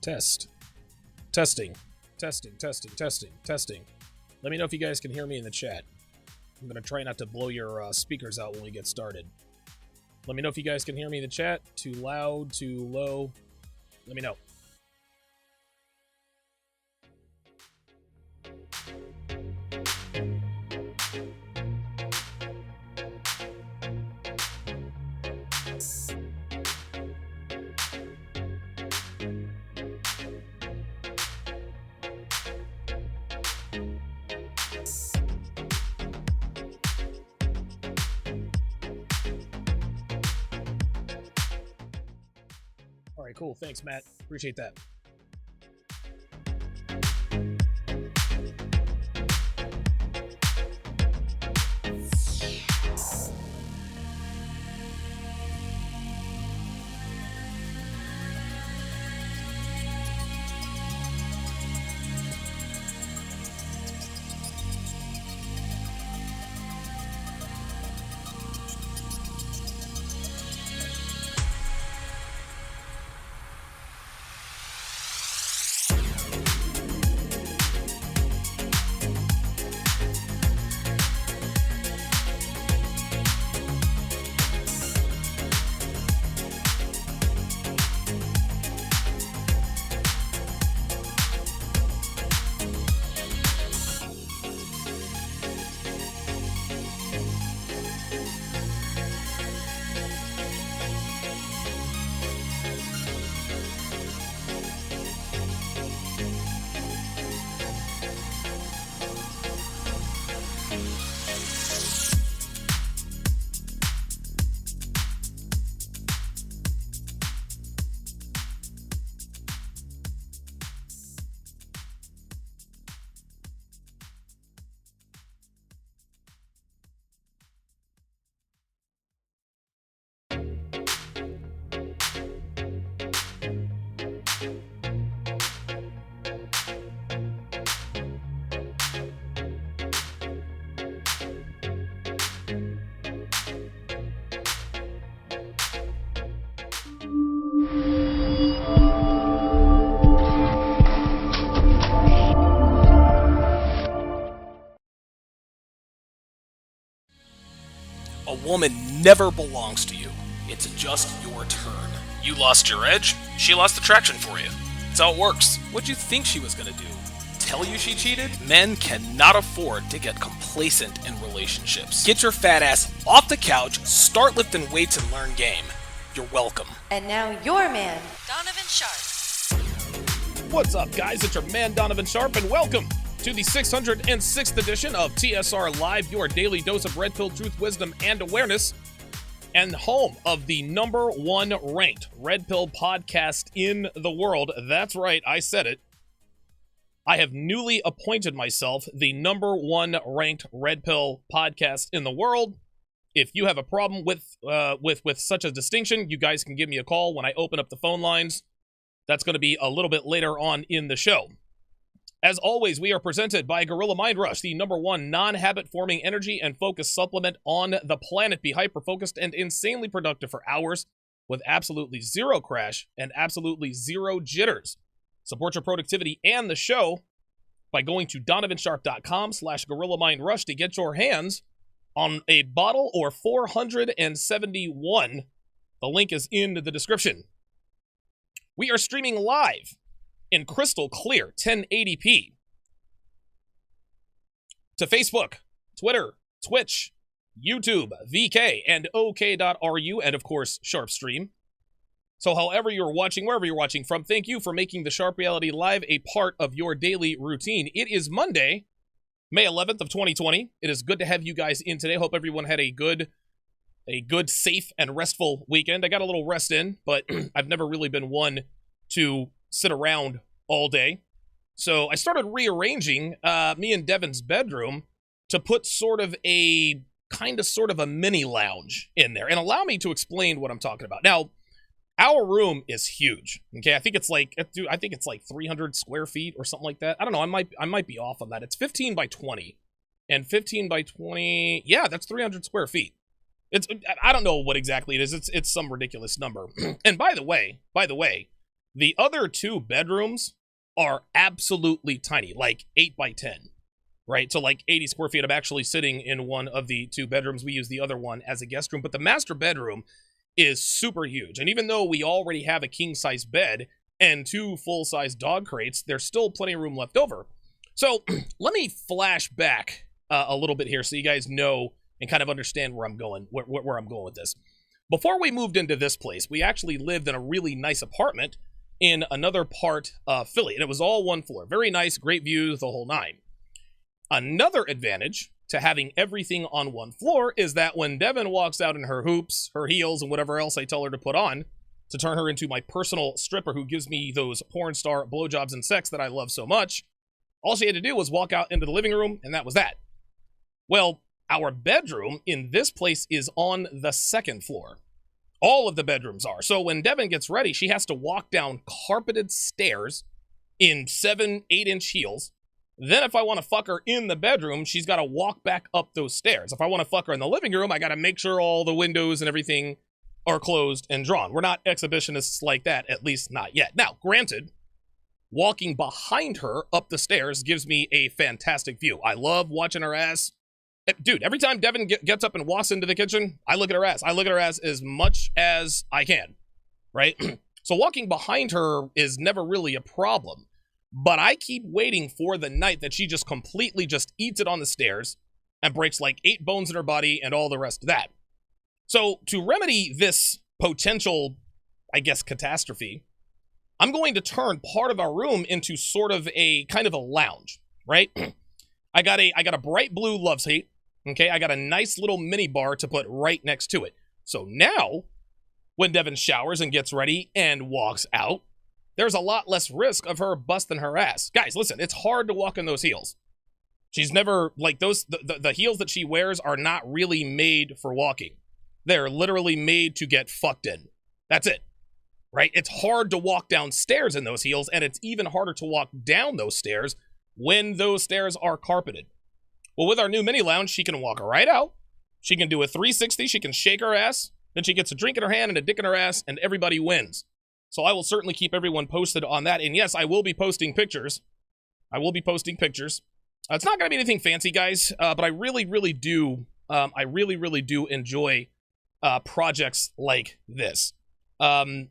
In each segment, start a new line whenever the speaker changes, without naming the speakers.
Test. Testing. Testing, testing, testing, testing. Let me know if you guys can hear me in the chat. I'm going to try not to blow your speakers out when we get started. Let me know if you guys can hear me in the chat. Too loud, too low. Let me know. All right, cool. Thanks, Matt. Appreciate that.
A woman never belongs to you. It's just your turn. You lost your edge, she lost attraction for you. That's how it works. What'd you think she was gonna do? Tell you she cheated? Men cannot afford to get complacent in relationships. Get your fat ass off the couch, start lifting weights, and learn game. You're welcome.
And now your man, Donovan Sharpe.
What's up, guys? It's your man, Donovan Sharpe, and welcome to the 606th edition of TSR Live, your daily dose of red pill truth, wisdom, and awareness, and home of the #1 ranked red pill podcast in the world. That's right, I said it. I have newly appointed myself the #1 ranked red pill podcast in the world. If you have a problem with such a distinction, you guys can give me a call when I open up the phone lines. That's going to be a little bit later on in the show. As always, we are presented by Gorilla Mind Rush, the #1 non-habit forming energy and focus supplement on the planet. Be hyper-focused and insanely productive for hours with absolutely zero crash and absolutely zero jitters. Support your productivity and the show by going to donovansharpe.com/GorillaMindRush to get your hands on a bottle or 471. The link is in the description. We are streaming live in crystal clear 1080p to Facebook, Twitter, Twitch, YouTube, VK, and OK.ru, and of course, Sharpe Stream. So however you're watching, wherever you're watching from, thank you for making the Sharpe Reality Live a part of your daily routine. It is Monday, May 11th of 2020. It is good to have you guys in today. Hope everyone had a good, safe, and restful weekend. I got a little rest in, but I've never really been one to sit around all day. So I started rearranging me and Devin's bedroom to put sort of a mini lounge in there. And allow me to explain what I'm talking about. Now, our room is huge. Okay, I think it's like 300 square feet or something like that. I don't know. I might be off on that. It's 15 by 20. And 15 by 20, yeah, that's 300 square feet. I don't know what exactly it is. It's some ridiculous number. And by the way, The other two bedrooms are absolutely tiny, like 8 by 10, right? So like 80 square feet. I'm actually sitting in one of the two bedrooms. We use the other one as a guest room, but the master bedroom is super huge. And even though we already have a king-size bed and two full-size dog crates, there's still plenty of room left over. So let me flash back a little bit here so you guys know and kind of understand where I'm going, where I'm going with this. Before we moved into this place, we actually lived in a really nice apartment in another part of Philly, and it was all one floor. Very nice, great views, the whole nine. Another advantage to having everything on one floor is that when Devin walks out in her hoops, her heels, and whatever else I tell her to put on to turn her into my personal stripper who gives me those porn star blowjobs and sex that I love so much, all she had to do was walk out into the living room, and that was that. Well, our bedroom in this place is on the second floor. All of the bedrooms are. So when Devin gets ready, she has to walk down carpeted stairs in 7-8 inch heels. Then if I want to fuck her in the bedroom, she's got to walk back up those stairs. If I want to fuck her in the living room, I got to make sure all the windows and everything are closed and drawn. We're not exhibitionists like that, at least not yet. Now, granted, walking behind her up the stairs gives me a fantastic view. I love watching her ass. Dude, every time Devin gets up and walks into the kitchen, I look at her ass. I look at her ass as much as I can, right? So walking behind her is never really a problem. But I keep waiting for the night that she just completely just eats it on the stairs and breaks like 8 bones in her body and all the rest of that. So to remedy this potential, I guess, catastrophe, I'm going to turn part of our room into sort of a kind of a lounge, right? I got a bright blue love seat. Okay, I got a nice little mini bar to put right next to it. So now, when Devin showers and gets ready and walks out, there's a lot less risk of her busting her ass. Guys, listen, it's hard to walk in those heels. She's never, like those, the heels that she wears are not really made for walking. They're literally made to get fucked in. That's it, right? It's hard to walk downstairs in those heels, and it's even harder to walk down those stairs when those stairs are carpeted. Well, with our new mini lounge, she can walk right out. She can do a 360. She can shake her ass. Then she gets a drink in her hand and a dick in her ass, and everybody wins. So I will certainly keep everyone posted on that. And yes, I will be posting pictures. It's not going to be anything fancy, guys, but I really, really do. I really, really do enjoy projects like this. The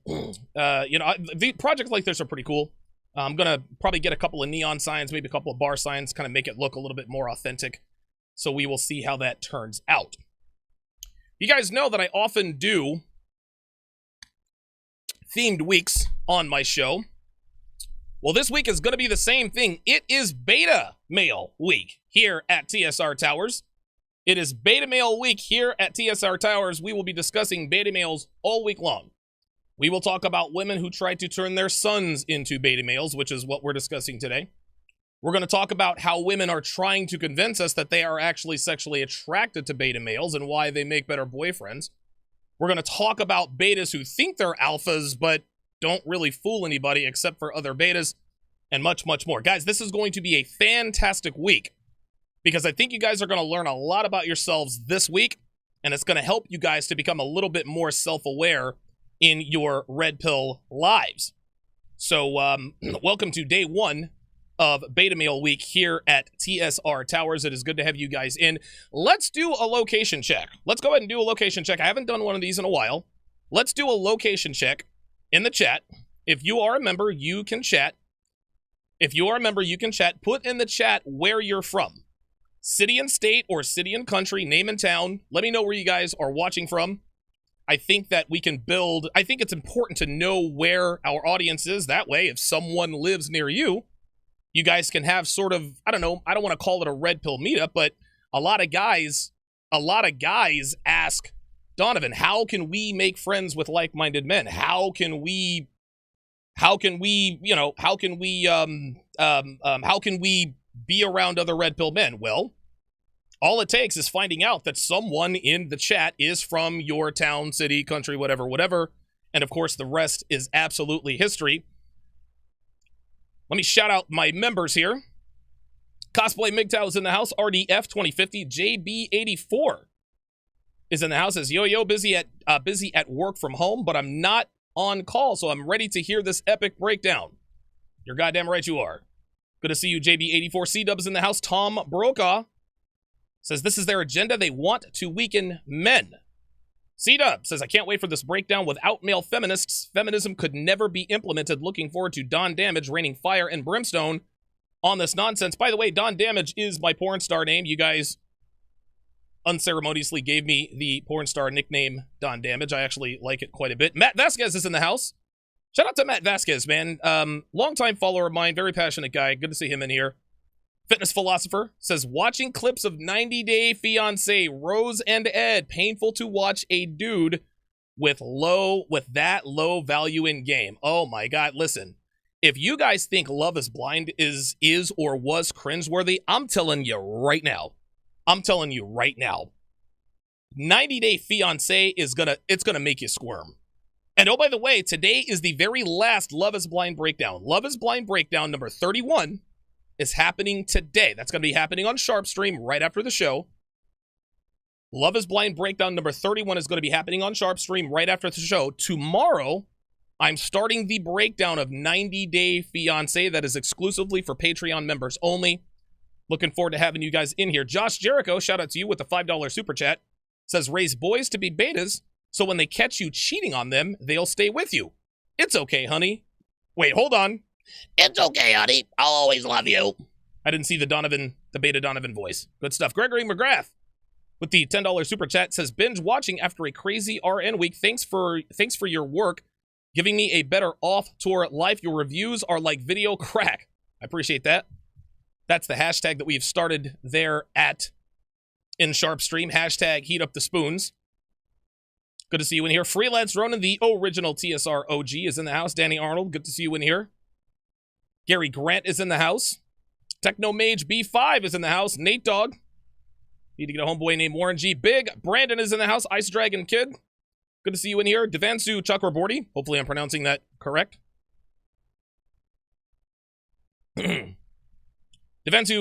projects like this are pretty cool. I'm going to probably get a couple of neon signs, maybe a couple of bar signs, kind of make it look a little bit more authentic. So we will see how that turns out. You guys know that I often do themed weeks on my show. Well, this week is going to be the same thing. It is Beta Male Week here at TSR Towers. It is Beta Male Week here at TSR Towers. We will be discussing beta males all week long. We will talk about women who try to turn their sons into beta males, which is what we're discussing today. We're going to talk about how women are trying to convince us that they are actually sexually attracted to beta males and why they make better boyfriends. We're going to talk about betas who think they're alphas, but don't really fool anybody except for other betas, and much, much more. Guys, this is going to be a fantastic week because I think you guys are going to learn a lot about yourselves this week, and it's going to help you guys to become a little bit more self-aware in your red pill lives. So welcome to day 1 of Beta Male Week here at TSR Towers. It is good to have you guys in. Let's do a location check. Let's go ahead and do a location check. I haven't done one of these in a while. Let's do a location check in the chat. If you are a member, you can chat. Put in the chat where you're from. City and state or city and country, name and town. Let me know where you guys are watching from. I think that we can build, I think it's important to know where our audience is. That way, if someone lives near you, you guys can have sort of, I don't know, I don't want to call it a red pill meetup, but a lot of guys ask Donovan, how can we make friends with like-minded men? How can we be around other red pill men? Well, all it takes is finding out that someone in the chat is from your town, city, country, whatever. And of course, the rest is absolutely history. Let me shout out my members here. Cosplay MGTOW is in the house. RDF 2050. JB84 is in the house. As Yo-Yo busy at work from home, but I'm not on call, so I'm ready to hear this epic breakdown. You're goddamn right you are. Good to see you, JB84. C-Dub's in the house. Tom Brokaw says this is their agenda. They want to weaken men. C-Dub says, I can't wait for this breakdown. Without male feminists, feminism could never be implemented. Looking forward to Don Damage raining fire and brimstone on this nonsense. By the way, Don Damage is my porn star name. You guys unceremoniously gave me the porn star nickname Don Damage. I actually like it quite a bit. Matt Vasquez is in the house. Shout out to Matt Vasquez, man. Longtime follower of mine, very passionate guy. Good to see him in here. Fitness Philosopher says, watching clips of 90 Day Fiancé, Rose and Ed. Painful to watch a dude with that low value in game. Oh my God, listen. If you guys think Love is Blind is or was cringeworthy, I'm telling you right now. 90 Day Fiancé it's gonna make you squirm. And oh, by the way, today is the very last Love is Blind breakdown. Love is Blind breakdown number 31 is happening today. That's going to be happening on Sharpe Stream right after the show. Love is Blind breakdown number 31 is going to be happening on Sharpe Stream right after the show. Tomorrow, I'm starting the breakdown of 90 Day Fiancé that is exclusively for Patreon members only. Looking forward to having you guys in here. Josh Jericho, shout out to you with the $5 super chat, says, raise boys to be betas, so when they catch you cheating on them, they'll stay with you. It's okay, honey. Wait, hold on. It's okay, honey. I'll always love you. I didn't see the beta Donovan voice. Good stuff. Gregory McGrath with the $10 super chat says, binge watching after a crazy RN week. Thanks for your work, giving me a better off-tour life. Your reviews are like video crack. I appreciate that. That's the hashtag that we've started there in Sharpe Stream. Hashtag heat up the spoons. Good to see you in here. Freelance Ronan, the original TSR OG, is in the house. Danny Arnold, good to see you in here. Gary Grant is in the house. Techno Mage B5 is in the house. Nate Dogg. Need to get a homeboy named Warren G. Big. Brandon is in the house. Ice Dragon Kid. Good to see you in here. Devansu Chakraborty. Hopefully I'm pronouncing that correct. Devansu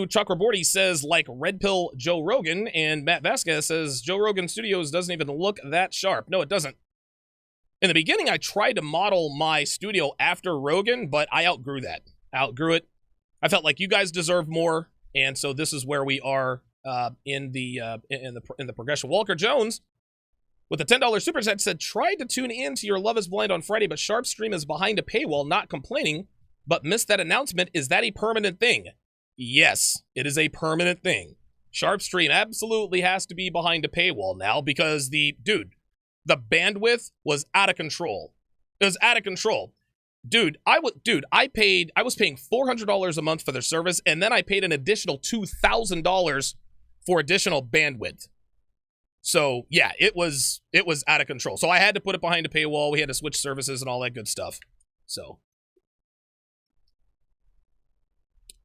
Chakraborty says, like Red Pill Joe Rogan, and Matt Vasquez says, Joe Rogan Studios doesn't even look that sharp. No, it doesn't. In the beginning, I tried to model my studio after Rogan, but I outgrew that. Outgrew it. I felt like you guys deserved more, and so this is where we are in the progression. Walker Jones, with the $10 super chat, said, tried to tune in to your Love is Blind on Friday, but Sharpe Stream is behind a paywall, not complaining, but missed that announcement. Is that a permanent thing? Yes, it is a permanent thing. Sharpe Stream absolutely has to be behind a paywall now because the bandwidth was out of control. It was out of control. I was paying $400 a month for their service, and then I paid an additional $2,000 for additional bandwidth. So yeah, it was out of control. So I had to put it behind a paywall. We had to switch services and all that good stuff. So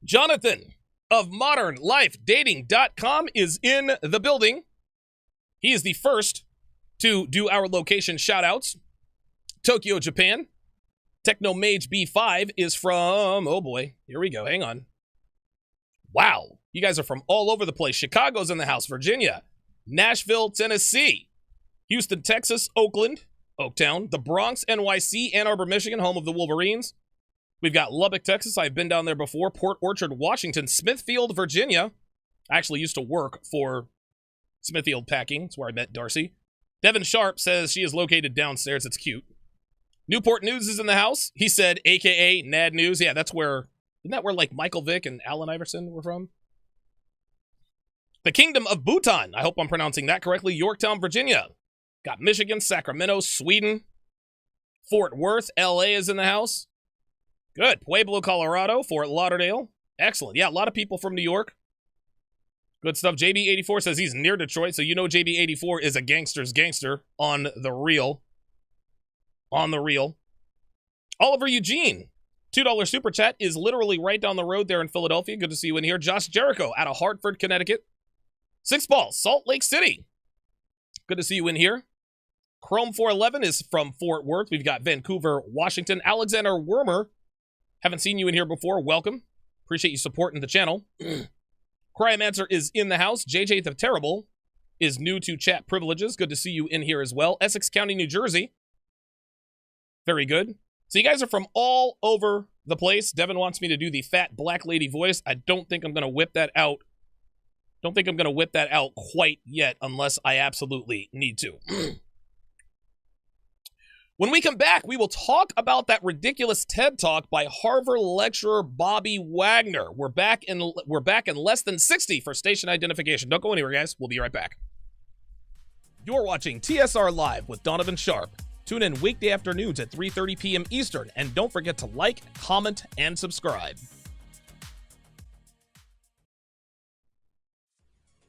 Jonathan of ModernLifeDating.com is in the building. He is the first to do our location shoutouts. Tokyo, Japan. Techno Mage B5 is from, oh boy, here we go, hang on. Wow, you guys are from all over the place. Chicago's in the house, Virginia, Nashville, Tennessee, Houston, Texas, Oakland, Oaktown, the Bronx, NYC, Ann Arbor, Michigan, home of the Wolverines. We've got Lubbock, Texas. I've been down there before. Port Orchard, Washington, Smithfield, Virginia. I actually used to work for Smithfield Packing. That's where I met Darcy. Devin Sharpe says she is located downstairs. It's cute. Newport News is in the house. He said, AKA Nad News. Yeah, isn't that where like Michael Vick and Allen Iverson were from? The Kingdom of Bhutan. I hope I'm pronouncing that correctly. Yorktown, Virginia. Got Michigan, Sacramento, Sweden. Fort Worth, LA is in the house. Good. Pueblo, Colorado. Fort Lauderdale. Excellent. Yeah, a lot of people from New York. Good stuff. JB84 says he's near Detroit, so you know JB84 is a gangster's gangster on the real. On the real. Oliver Eugene. $2 super chat is literally right down the road there in Philadelphia. Good to see you in here. Josh Jericho out of Hartford, Connecticut. Six Ball, Salt Lake City. Good to see you in here. Chrome 411 is from Fort Worth. We've got Vancouver, Washington. Alexander Wormer. Haven't seen you in here before. Welcome. Appreciate you supporting the channel. Cryomancer is in the house. JJ the Terrible is new to chat privileges. Good to see you in here as well. Essex County, New Jersey. Very good. So you guys are from all over the place. Devin wants me to do the fat black lady voice. I don't think I'm going to whip that out. Don't think I'm going to whip that out quite yet unless I absolutely need to. When we come back, we will talk about that ridiculous TED Talk by Harvard lecturer Bobby Wagner. We're back in less than 60 for station identification. Don't go anywhere, guys. We'll be right back. You're watching TSR Live with Donovan Sharpe. Tune in weekday afternoons at 3:30 p.m. Eastern, and don't forget to like, comment, and subscribe.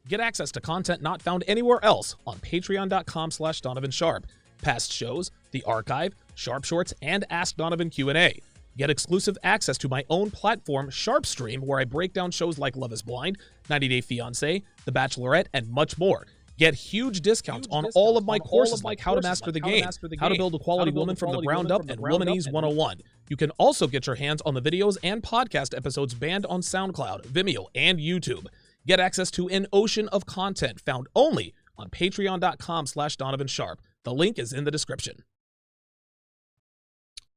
Get access to content not found anywhere else on patreon.com/Donovan Sharpe. Past shows, the archive, Sharpe Shorts, and Ask Donovan Q&A. Get exclusive access to my own platform, Sharpe Stream, where I break down shows like Love is Blind, 90 Day Fiancé, The Bachelorette, and much more. Get huge discounts on all of my courses like How to Master the Game, How to Build a Quality Woman from the Ground Up, and Womanese 101. You can also get your hands on the videos and podcast episodes banned on SoundCloud, Vimeo, and YouTube. Get access to an ocean of content found only on patreon.com/Donovan Sharpe. The link is in the description.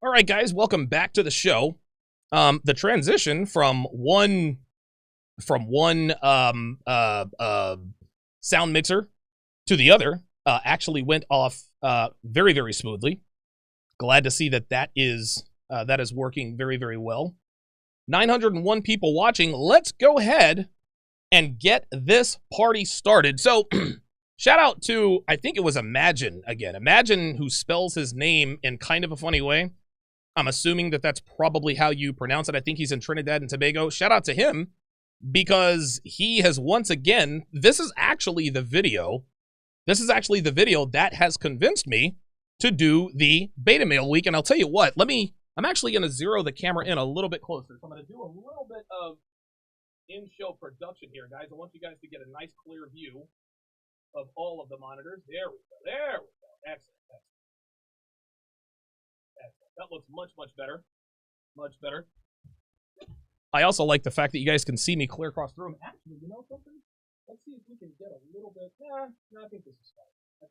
All right, guys, welcome back to the show. The transition from one sound mixer to the other actually went off very, very smoothly. Glad to see that is working very, very well. 901 people watching. Let's go ahead and get this party started. So shout out to, I think it was Imagine again. Imagine, who spells his name in kind of a funny way. I'm assuming that's probably how you pronounce it. I think he's in Trinidad and Tobago. Shout out to him, because he has once again, this is actually the video that has convinced me to do the beta mail week. And I'll tell you what, I'm actually going to zero the camera in a little bit closer. So I'm going to do a little bit of in-show production here, guys. I want you guys to get a nice clear view of all of the monitors. There we go. Excellent. That looks much, much better. Much better. I also like the fact that you guys can see me clear across the room. Actually, you know something? Let's see if we can get a little bit. No, I think this is fine.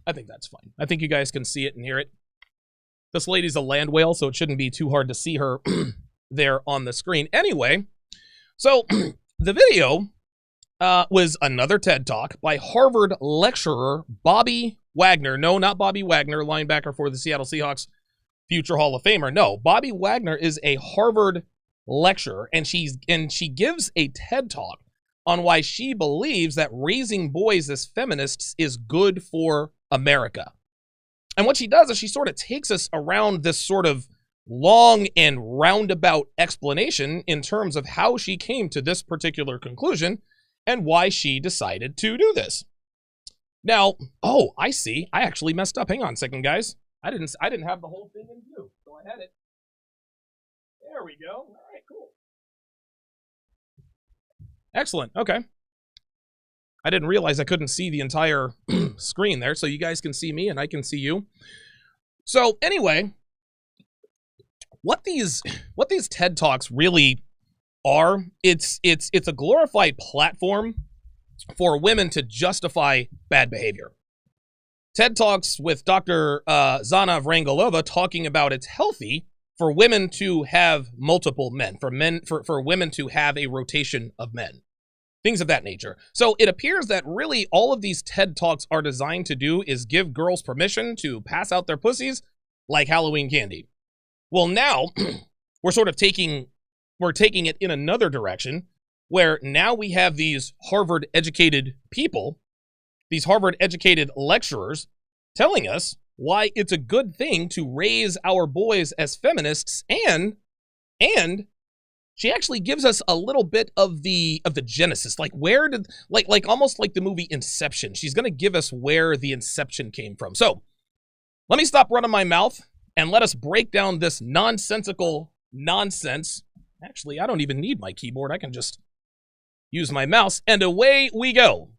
I think that's fine. I think you guys can see it and hear it. This lady's a land whale, so it shouldn't be too hard to see her there on the screen. Anyway, so the video was another TED Talk by Harvard lecturer Bobby Wagner. No, not Bobby Wagner, linebacker for the Seattle Seahawks, future Hall of Famer. No, Bobby Wagner is a Harvard lecturer, and she gives a TED Talk on why she believes that raising boys as feminists is good for America. And what she does is she sort of takes us around this sort of long and roundabout explanation in terms of how she came to this particular conclusion and why she decided to do this. Now, oh, I see. I actually messed up. Hang on a second, guys. I didn't have the whole thing in view, so I had it. There we go. All right, cool. Excellent. Okay. I didn't realize I couldn't see the entire screen there, so you guys can see me and I can see you. So anyway, what these TED Talks really are, it's a glorified platform for women to justify bad behavior. TED Talks with Dr. Zana Vrangelova talking about it's healthy for women to have multiple men, for women to have a rotation of men, things of that nature. So it appears that really all of these TED Talks are designed to do is give girls permission to pass out their pussies like Halloween candy. Well, now we're taking it in another direction, where now we have these Harvard-educated people, these Harvard-educated lecturers, telling us why it's a good thing to raise our boys as feminists, and she actually gives us a little bit of the genesis, like where did like almost like the movie Inception. She's gonna give us where the inception came from. So let me stop running my mouth and let us break down this nonsensical nonsense. Actually, I don't even need my keyboard. I can just use my mouse, and away we go.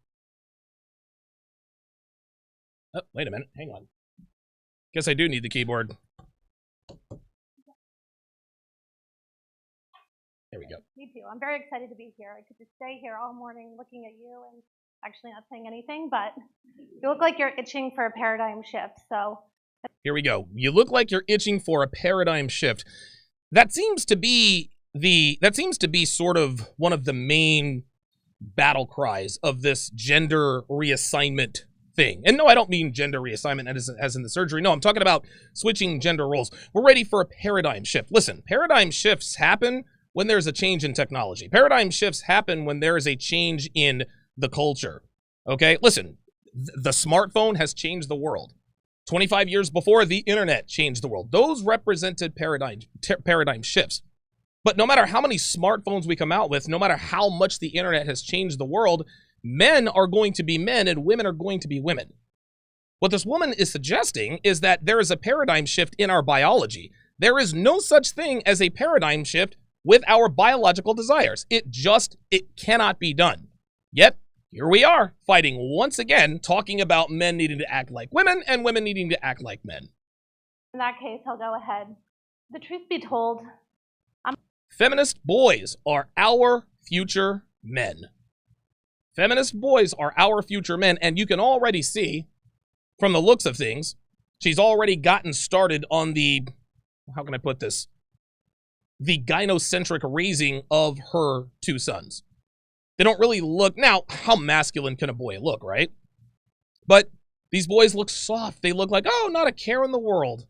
Oh, wait a minute. Hang on. Guess I do need the keyboard. There we go.
Me too. I'm very excited to be here. I could just stay here all morning looking at you, and actually not saying anything, but you look like you're itching for a paradigm shift. So
Here we go. You look like you're itching for a paradigm shift. That seems to be sort of one of the main battle cries of this gender reassignment thing. And no, I don't mean gender reassignment as in the surgery. No, I'm talking about switching gender roles. We're ready for a paradigm shift. Listen, paradigm shifts happen when there's a change in technology. Paradigm shifts happen when there is a change in the culture. Okay? Listen, the smartphone has changed the world. 25 years before, the internet changed the world. Those represented paradigm shifts. But no matter how many smartphones we come out with, no matter how much the internet has changed the world, men are going to be men and women are going to be women. What this woman is suggesting is that there is a paradigm shift in our biology. There is no such thing as a paradigm shift with our biological desires. It cannot be done. Yet, here we are, fighting once again, talking about men needing to act like women and women needing to act like men.
in that case, I'll go ahead. The truth be told,
Feminist boys are our future men. Feminist boys are our future men, and you can already see, from the looks of things, she's already gotten started on the, how can I put this, the gynocentric raising of her two sons. They don't really look, now, how masculine can a boy look, right? But these boys look soft. They look like, oh, not a care in the world.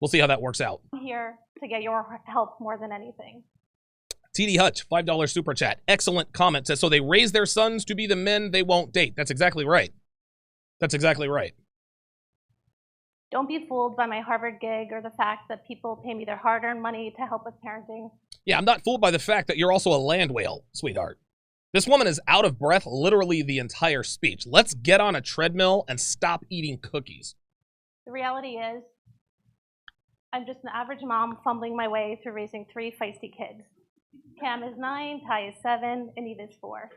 We'll see how that works out.
I'm here to get your help more than anything.
TD Hutch, $5 super chat. Excellent comment. Says, so they raise their sons to be the men they won't date. That's exactly right. That's exactly right.
Don't be fooled by my Harvard gig or the fact that people pay me their hard-earned money to help with parenting.
Yeah, I'm not fooled by the fact that you're also a land whale, sweetheart. This woman is out of breath literally the entire speech. Let's get on a treadmill and stop eating cookies.
The reality is, I'm just an average mom fumbling my way through raising 3 feisty kids. Cam is 9, Ty is 7, and Eve is 4.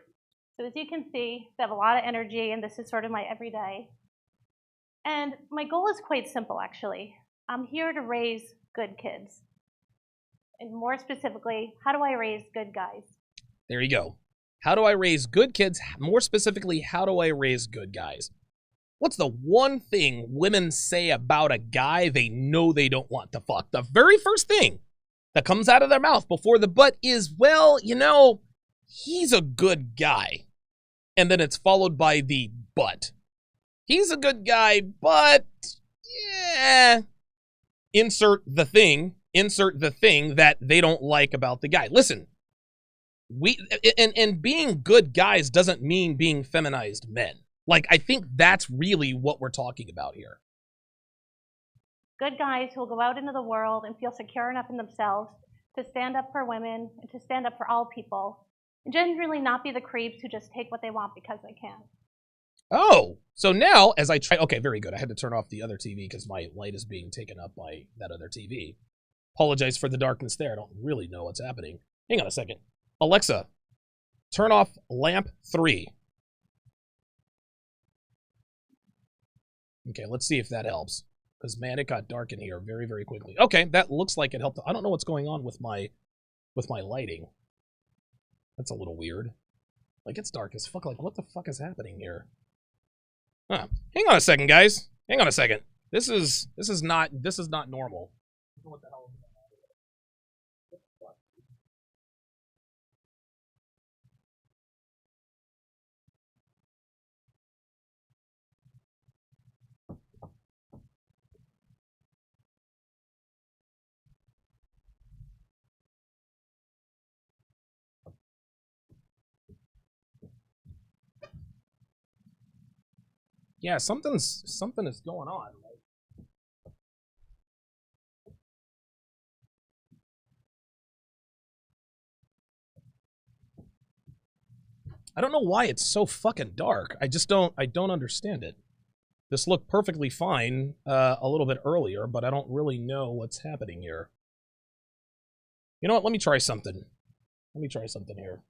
So as you can see, they have a lot of energy, and this is sort of my everyday. And my goal is quite simple, actually. I'm here to raise good kids. And more specifically, how do I raise good guys?
There you go. How do I raise good kids? More specifically, how do I raise good guys? What's the one thing women say about a guy they know they don't want to fuck? The very first thing that comes out of their mouth before the but is, well, you know, he's a good guy. And then it's followed by the but. He's a good guy, but yeah. Insert the thing that they don't like about the guy. Listen, and being good guys doesn't mean being feminized men. Like, I think that's really what we're talking about here.
Good guys who will go out into the world and feel secure enough in themselves to stand up for women and to stand up for all people, and generally not be the creeps who just take what they want because they can.
Oh, so now as I try, okay, very good. I had to turn off the other TV because my light is being taken up by that other TV. Apologize for the darkness there. I don't really know what's happening. Hang on a second. Alexa, turn off lamp 3. Okay, let's see if that helps. Because, man, it got dark in here very, very quickly. Okay, that looks like it helped. I don't know what's going on with my lighting. That's a little weird. Like, it's dark as fuck. Like, what the fuck is happening here? Huh. Hang on a second, guys. Hang on a second. This is not normal. I don't know what the hell is going on. Yeah, something is going on. I don't know why it's so fucking dark. I don't understand it. This looked perfectly fine a little bit earlier, but I don't really know what's happening here. You know what? Let me try something. Let me try something here.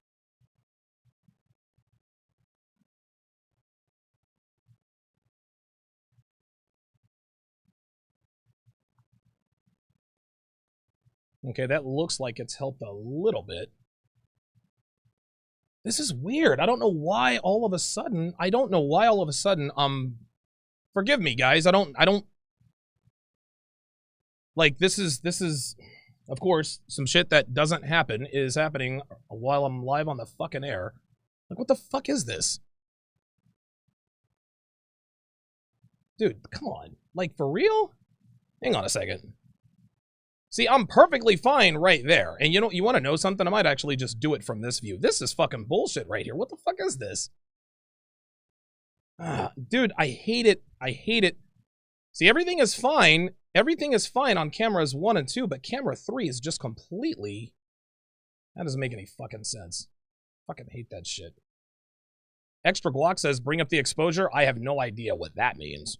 Okay, that looks like it's helped a little bit. This is weird. I don't know why all of a sudden, forgive me guys, I don't, like, this is, of course, some shit that doesn't happen is happening while I'm live on the fucking air. Like, what the fuck is this? Dude, come on. Like, for real? Hang on a second. See, I'm perfectly fine right there. And you know, you want to know something? I might actually just do it from this view. This is fucking bullshit right here. What the fuck is this? Dude, I hate it. I hate it. See, everything is fine. Everything is fine on cameras 1 and 2, but camera 3 is just completely... That doesn't make any fucking sense. Fucking hate that shit. Extra Guac says, bring up the exposure. I have no idea what that means.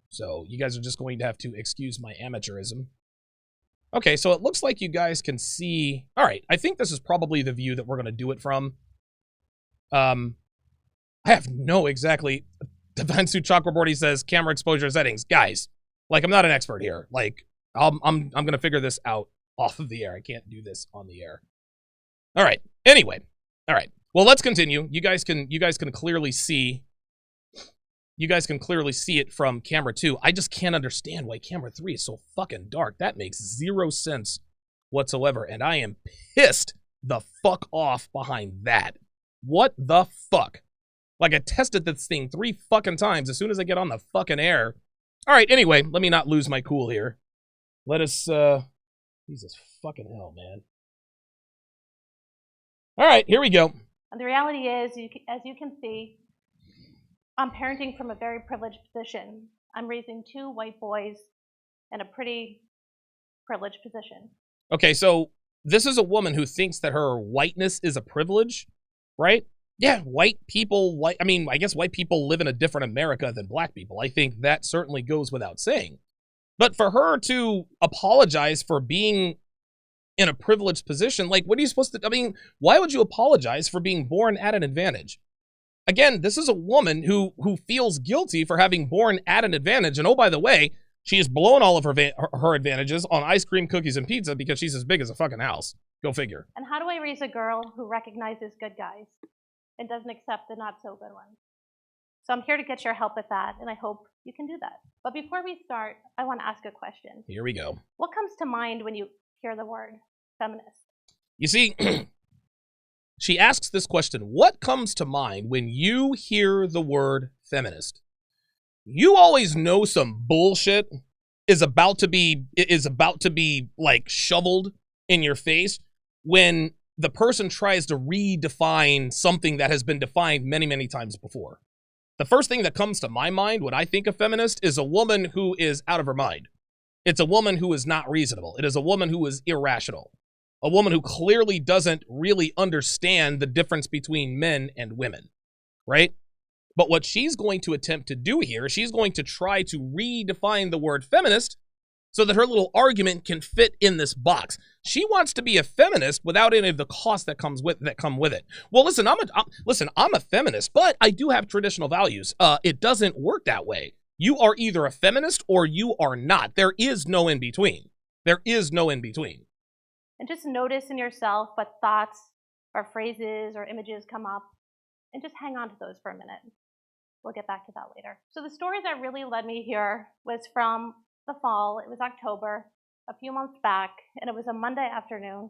So, you guys are just going to have to excuse my amateurism. Okay, so it looks like you guys can see... Alright, I think this is probably the view that we're going to do it from. I have no exactly... Divine Suit Chakraborty says, camera exposure settings. Guys, like, I'm not an expert here. Like, I'm going to figure this out off of the air. I can't do this on the air. Alright, anyway. Alright, well, let's continue. You guys can clearly see... You guys can clearly see it from camera 2. I just can't understand why camera 3 is so fucking dark. That makes zero sense whatsoever, and I am pissed the fuck off behind that. What the fuck? Like, I tested this thing 3 fucking times as soon as I get on the fucking air. Alright, anyway, let me not lose my cool here. Let us, Jesus fucking hell, man. Alright, here we go.
And the reality is, as you can see, I'm parenting from a very privileged position. I'm raising 2 white boys in a pretty privileged position.
Okay, so this is a woman who thinks that her whiteness is a privilege, right? Yeah, white people, I guess white people live in a different America than black people. I think that certainly goes without saying. But for her to apologize for being in a privileged position, like, what are you supposed to, why would you apologize for being born at an advantage? Again, this is a woman who feels guilty for having born at an advantage. And oh, by the way, she has blown all of her advantages on ice cream, cookies, and pizza because she's as big as a fucking house. Go figure.
And how do I raise a girl who recognizes good guys and doesn't accept the not so good ones? So I'm here to get your help with that, and I hope you can do that. But before we start, I want to ask a question.
Here we go.
What comes to mind when you hear the word feminist?
You see... She asks this question, what comes to mind when you hear the word feminist? You always know some bullshit is about to be like shoveled in your face when the person tries to redefine something that has been defined many, many times before. The first thing that comes to my mind when I think of feminist is a woman who is out of her mind. It's a woman who is not reasonable. It is a woman who is irrational. A woman who clearly doesn't really understand the difference between men and women, right? But what she's going to attempt to do here, she's going to try to redefine the word feminist so that her little argument can fit in this box. She wants to be a feminist without any of the costs that come with it. Well, listen, I'm a feminist, but I do have traditional values. It doesn't work that way. You are either a feminist or you are not. There is no in between. There is no in between.
And just notice in yourself what thoughts or phrases or images come up, and just hang on to those for a minute. We'll get back to that later. So the story that really led me here was from the fall. It was October, a few months back, and it was a Monday afternoon.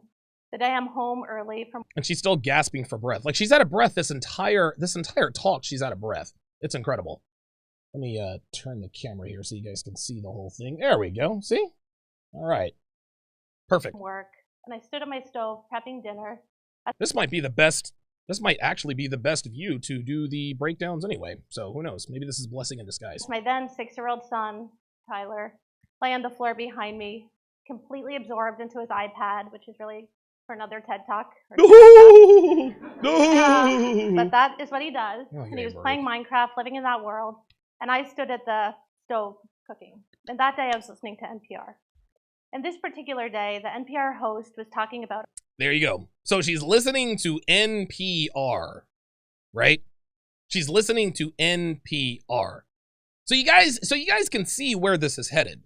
The day I'm home early from...
And she's still gasping for breath. Like, she's out of breath this entire talk. She's out of breath. It's incredible. Let me turn the camera here so you guys can see the whole thing. There we go. See? All right. Perfect.
Work. And I stood at my stove prepping dinner.
This might actually be the best view to do the breakdowns anyway. So who knows? Maybe this is a blessing in disguise.
My then 6-year-old son, Tyler, lay on the floor behind me, completely absorbed into his iPad, which is really for another TED Talk.
No!
But that is what he does.
Okay,
and he was
buddy.
playing Minecraft, living in that world. And I stood at the stove cooking. And that day I was listening to NPR. And this particular day, the NPR host was talking about...
There you go. So she's listening to NPR, right? She's listening to NPR. So you guys can see where this is headed.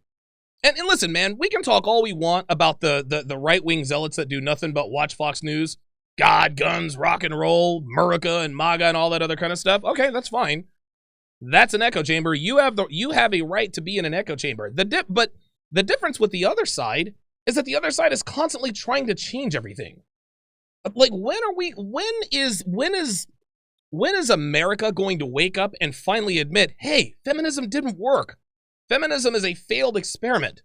And listen, man, we can talk all we want about the right-wing zealots that do nothing but watch Fox News God, guns, rock and roll, America and MAGA and all that other kind of stuff. Okay, that's fine. That's an echo chamber. You have a right to be in an echo chamber. But the difference with the other side is that the other side is constantly trying to change everything. Like, when is America going to wake up and finally admit, hey, feminism didn't work. Feminism is a failed experiment.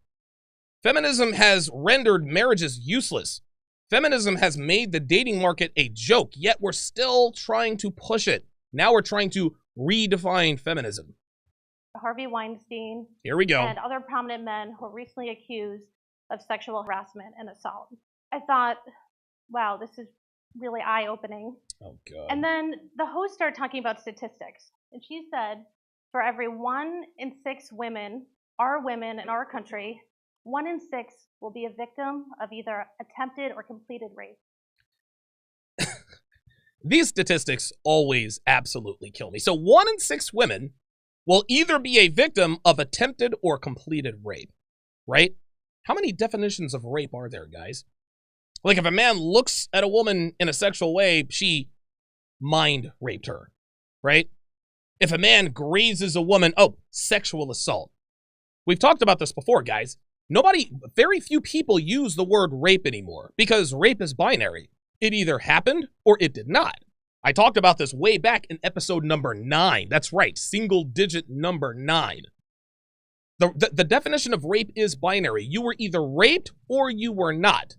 Feminism has rendered marriages useless. Feminism has made the dating market a joke, yet we're still trying to push it. Now we're trying to redefine feminism.
Harvey Weinstein.
Here we go.
And other prominent men who were recently accused of sexual harassment and assault. I thought, wow, this is really eye-opening.
Oh, God.
And then the host started talking about statistics. And she said, for every 1 in 6 women, our women in our country, 1 in 6 will be a victim of either attempted or completed rape.
These statistics always absolutely kill me. So 1 in 6 women will either be a victim of attempted or completed rape, right? How many definitions of rape are there, guys? Like, if a man looks at a woman in a sexual way, she mind raped her, right? If a man grazes a woman, oh, sexual assault. We've talked about this before, guys. Very few people use the word rape anymore because rape is binary. It either happened or it did not. I talked about this way back in episode number 9. That's right, single digit number 9. The definition of rape is binary. You were either raped or you were not.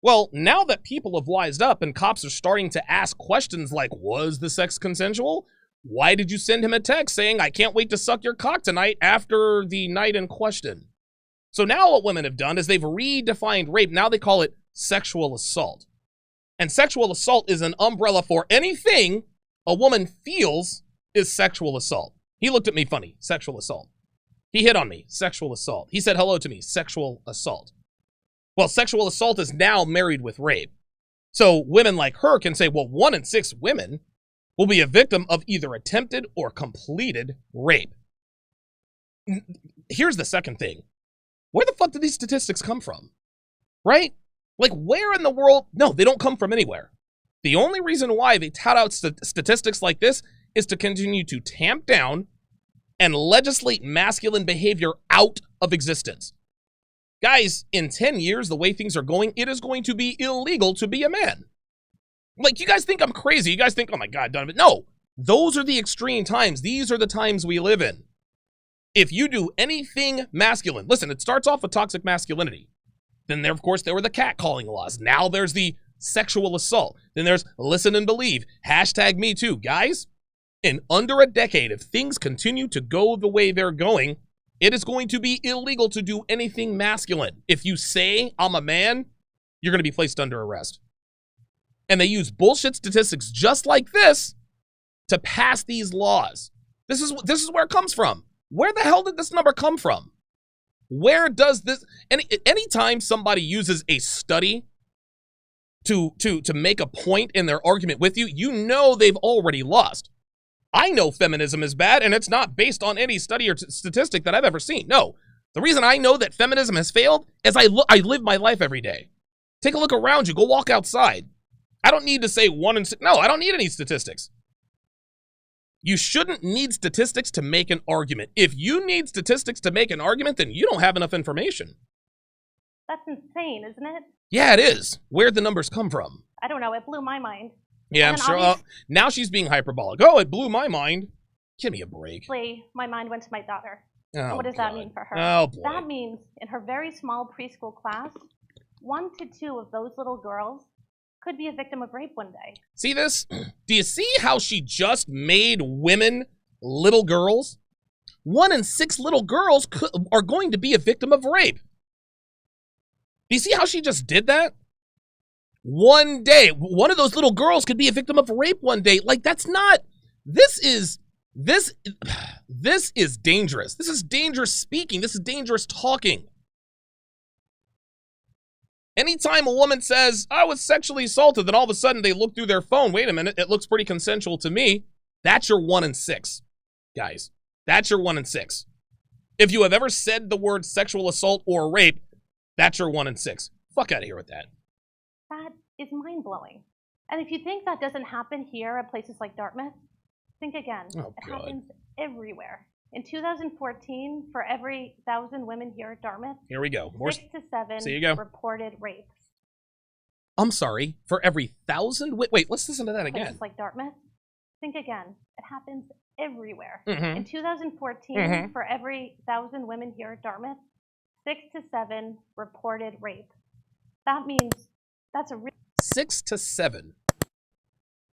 Well, now that people have wised up and cops are starting to ask questions like, was the sex consensual? Why did you send him a text saying, I can't wait to suck your cock tonight after the night in question? So now what women have done is they've redefined rape. Now they call it sexual assault. And sexual assault is an umbrella for anything a woman feels is sexual assault. He looked at me funny, sexual assault. He hit on me, sexual assault. He said hello to me, sexual assault. Well, sexual assault is now married with rape. So women like her can say, well, 1 in 6 women will be a victim of either attempted or completed rape. Here's the second thing. Where the fuck did these statistics come from? Right? Like, where in the world? No, they don't come from anywhere. The only reason why they tout out statistics like this is to continue to tamp down and legislate masculine behavior out of existence. Guys, in 10 years, the way things are going, it is going to be illegal to be a man. Like, you guys think I'm crazy. You guys think, oh my God, Donovan. No, those are the extreme times. These are the times we live in. If you do anything masculine, listen, it starts off with toxic masculinity. Then there, of course, there were the catcalling laws. Now there's the sexual assault. Then there's listen and believe. Hashtag me too. Guys, in under a decade, if things continue to go the way they're going, it is going to be illegal to do anything masculine. If you say I'm a man, you're going to be placed under arrest. And they use bullshit statistics just like this to pass these laws. This is where it comes from. Where the hell did this number come from? Where does this, anytime somebody uses a study to make a point in their argument with you, you know they've already lost. I know feminism is bad, and it's not based on any study or statistic that I've ever seen. No, the reason I know that feminism has failed is I live my life every day. Take a look around you. Go walk outside. I don't need to say 1 in 6. No, I don't need any statistics. You shouldn't need statistics to make an argument. If you need statistics to make an argument, then you don't have enough information.
That's insane, isn't it?
Yeah, it is. Where'd the numbers come from?
I don't know. It blew my mind.
Yeah, I'm sure. Now she's being hyperbolic. Oh, it blew my mind. Give me a break.
My mind went to my daughter.
Oh,
what does that mean for her?
Oh, boy.
That means in her very small preschool class, 1 to 2 of those little girls could be a victim of rape one day.
See this? Do you see how she just made women little girls? 1 in 6 little girls are going to be a victim of rape. Do you see how she just did that? One day, one of those little girls could be a victim of rape one day. Like, that's not, this is dangerous. This is dangerous speaking. This is dangerous talking. Anytime a woman says, I was sexually assaulted, then all of a sudden they look through their phone. Wait a minute, it looks pretty consensual to me. That's your 1 in 6, guys. That's your 1 in 6. If you have ever said the word sexual assault or rape, that's your 1 in 6. Fuck out of here with that.
That is mind-blowing. And if you think that doesn't happen here at places like Dartmouth, think again.
Oh,
it
God.
happens everywhere. In 2014, for every 1,000 women here at Dartmouth,
Here we go. More
6 to 7
So you go.
reported rapes.
I'm sorry. For every 1,000? Wait, let's listen to that again.
Places like Dartmouth, think again. It happens everywhere.
Mhm.
In 2014,
Mhm.
for every 1,000 women here at Dartmouth, 6 to 7 reported rape. That means that's a
6 to 7.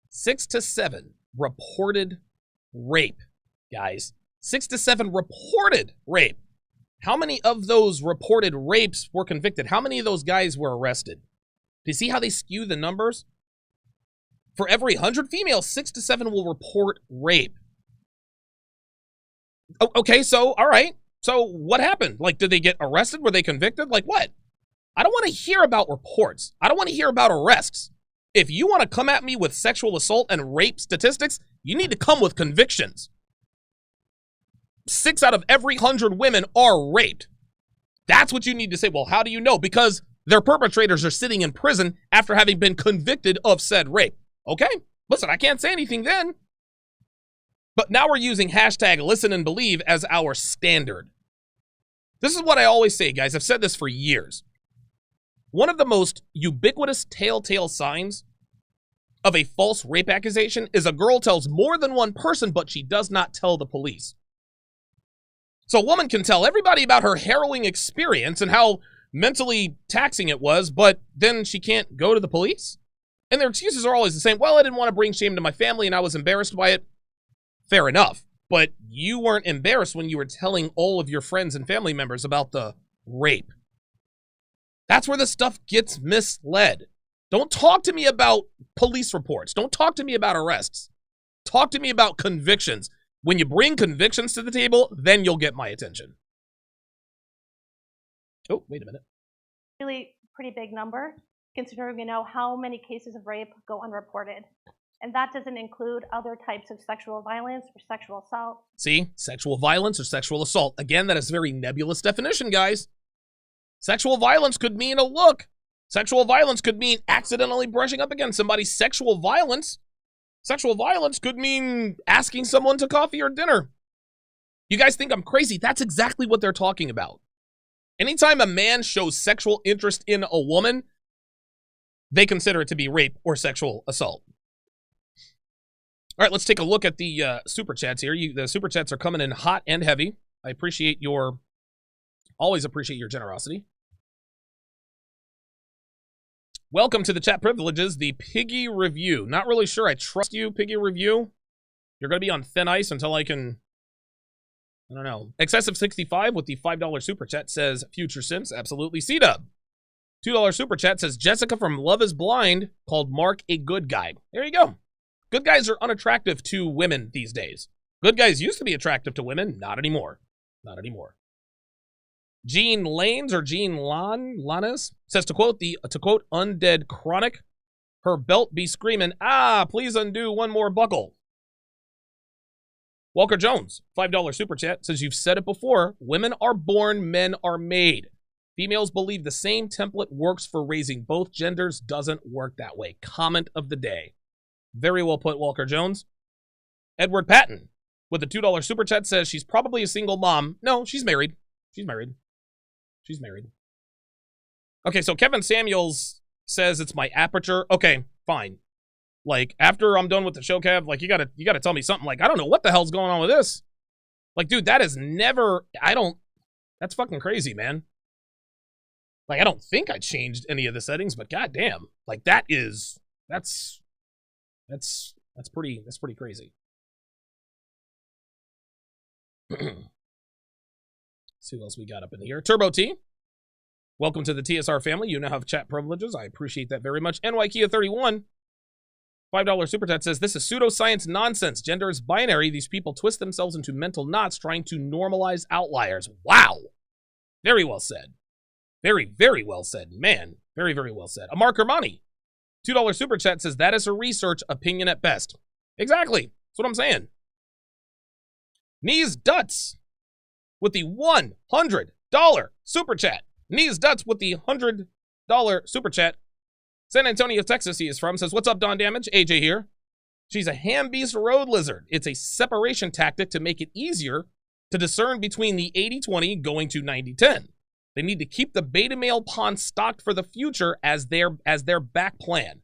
6 to 7 reported rape, guys. 6 to 7 reported rape. How many of those reported rapes were convicted? How many of those guys were arrested? Do you see how they skew the numbers? For every 100 females, 6 to 7 will report rape. Oh, okay, so, all right. So what happened? Like, did they get arrested? Were they convicted? Like what? I don't want to hear about reports. I don't want to hear about arrests. If you want to come at me with sexual assault and rape statistics, you need to come with convictions. 6 out of every 100 women are raped. That's what you need to say. Well, how do you know? Because their perpetrators are sitting in prison after having been convicted of said rape. Okay, listen, I can't say anything then. But now we're using hashtag listen and believe as our standard. This is what I always say, guys. I've said this for years. One of the most ubiquitous telltale signs of a false rape accusation is a girl tells more than one person, but she does not tell the police. So a woman can tell everybody about her harrowing experience and how mentally taxing it was, but then she can't go to the police? And their excuses are always the same. Well, I didn't want to bring shame to my family and I was embarrassed by it. Fair enough. But you weren't embarrassed when you were telling all of your friends and family members about the rape. That's where the stuff gets misled. Don't talk to me about police reports. Don't talk to me about arrests. Talk to me about convictions. When you bring convictions to the table, then you'll get my attention. Oh, wait a minute.
really pretty big number, considering how many cases of rape go unreported. And that doesn't include other types of sexual violence or sexual assault.
See, sexual violence or sexual assault. Again, that is a very nebulous definition, guys. Sexual violence could mean a look. Sexual violence could mean accidentally brushing up against somebody. Sexual violence could mean asking someone to coffee or dinner. You guys think I'm crazy? That's exactly what they're talking about. Anytime a man shows sexual interest in a woman, they consider it to be rape or sexual assault. All right, let's take a look at the super chats here. The super chats are coming in hot and heavy. I always appreciate your generosity. Welcome to the chat privileges, the Piggy Review. Not really sure I trust you, Piggy Review. You're going to be on thin ice until I can, I don't know. Excessive 65 with the $5 super chat says Future Sims. Absolutely. C-Dub. $2 super chat says Jessica from Love is Blind called Mark a good guy. There you go. Good guys are unattractive to women these days. Good guys used to be attractive to women. Not anymore. Not anymore. Jean Lanes or Jean Lanes says to quote Undead Chronic, her belt be screaming, ah, please undo one more buckle. Walker Jones, $5 super chat says you've said it before, women are born, men are made. Females believe the same template works for raising both genders, doesn't work that way. Comment of the day. Very well put, Walker Jones. Edward Patton with the $2 super chat says she's probably a single mom. No, she's married. She's married. She's married. Okay, so Kevin Samuels says it's my aperture. Okay, fine. Like, after I'm done with the show, Kev, like, you gotta tell me something. Like, I don't know what the hell's going on with this. Like, dude, that is never, that's fucking crazy, man. Like, I don't think I changed any of the settings, but goddamn. Like, that's pretty crazy. See what else we got up in here. Turbo T. Welcome to the TSR family. You now have chat privileges. I appreciate that very much. NYKia31. $5 super chat says, this is pseudoscience nonsense. Gender is binary. These people twist themselves into mental knots trying to normalize outliers. Wow. Very well said. Very, very well said. Man, very, very well said. Amar Kermani. $2 super chat says, that is a research opinion at best. Exactly. That's what I'm saying. Knees Duts with the $100 super chat. Knees Duts with the $100 super chat San Antonio, Texas, he is from, says, what's up, Don Damage? AJ here. She's a ham beast road lizard. It's a separation tactic to make it easier to discern between the 80-20 going to 90-10. They need to keep the beta male pond stocked for the future as their back plan.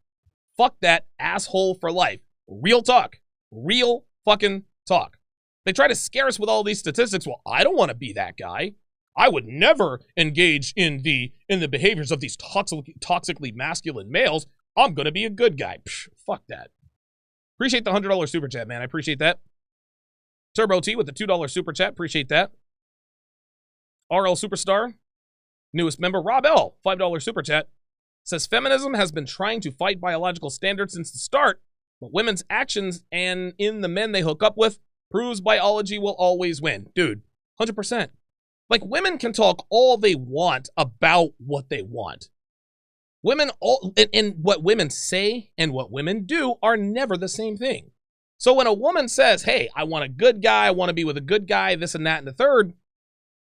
Fuck that asshole for life. Real talk. Real fucking talk. They try to scare us with all these statistics. Well, I don't want to be that guy. I would never engage in the behaviors of these toxically masculine males. I'm going to be a good guy. Psh, fuck that. Appreciate the $100 super chat, man. I appreciate that. Turbo T with the $2 super chat. Appreciate that. RL Superstar, newest member. Rob L, $5 super chat, says feminism has been trying to fight biological standards since the start, but women's actions and in the men they hook up with proves biology will always win. Dude, 100%. Like, women can talk all they want about what they want. Women, and what women say and what women do are never the same thing. So when a woman says, hey, I want a good guy, I want to be with a good guy, this and that and the third,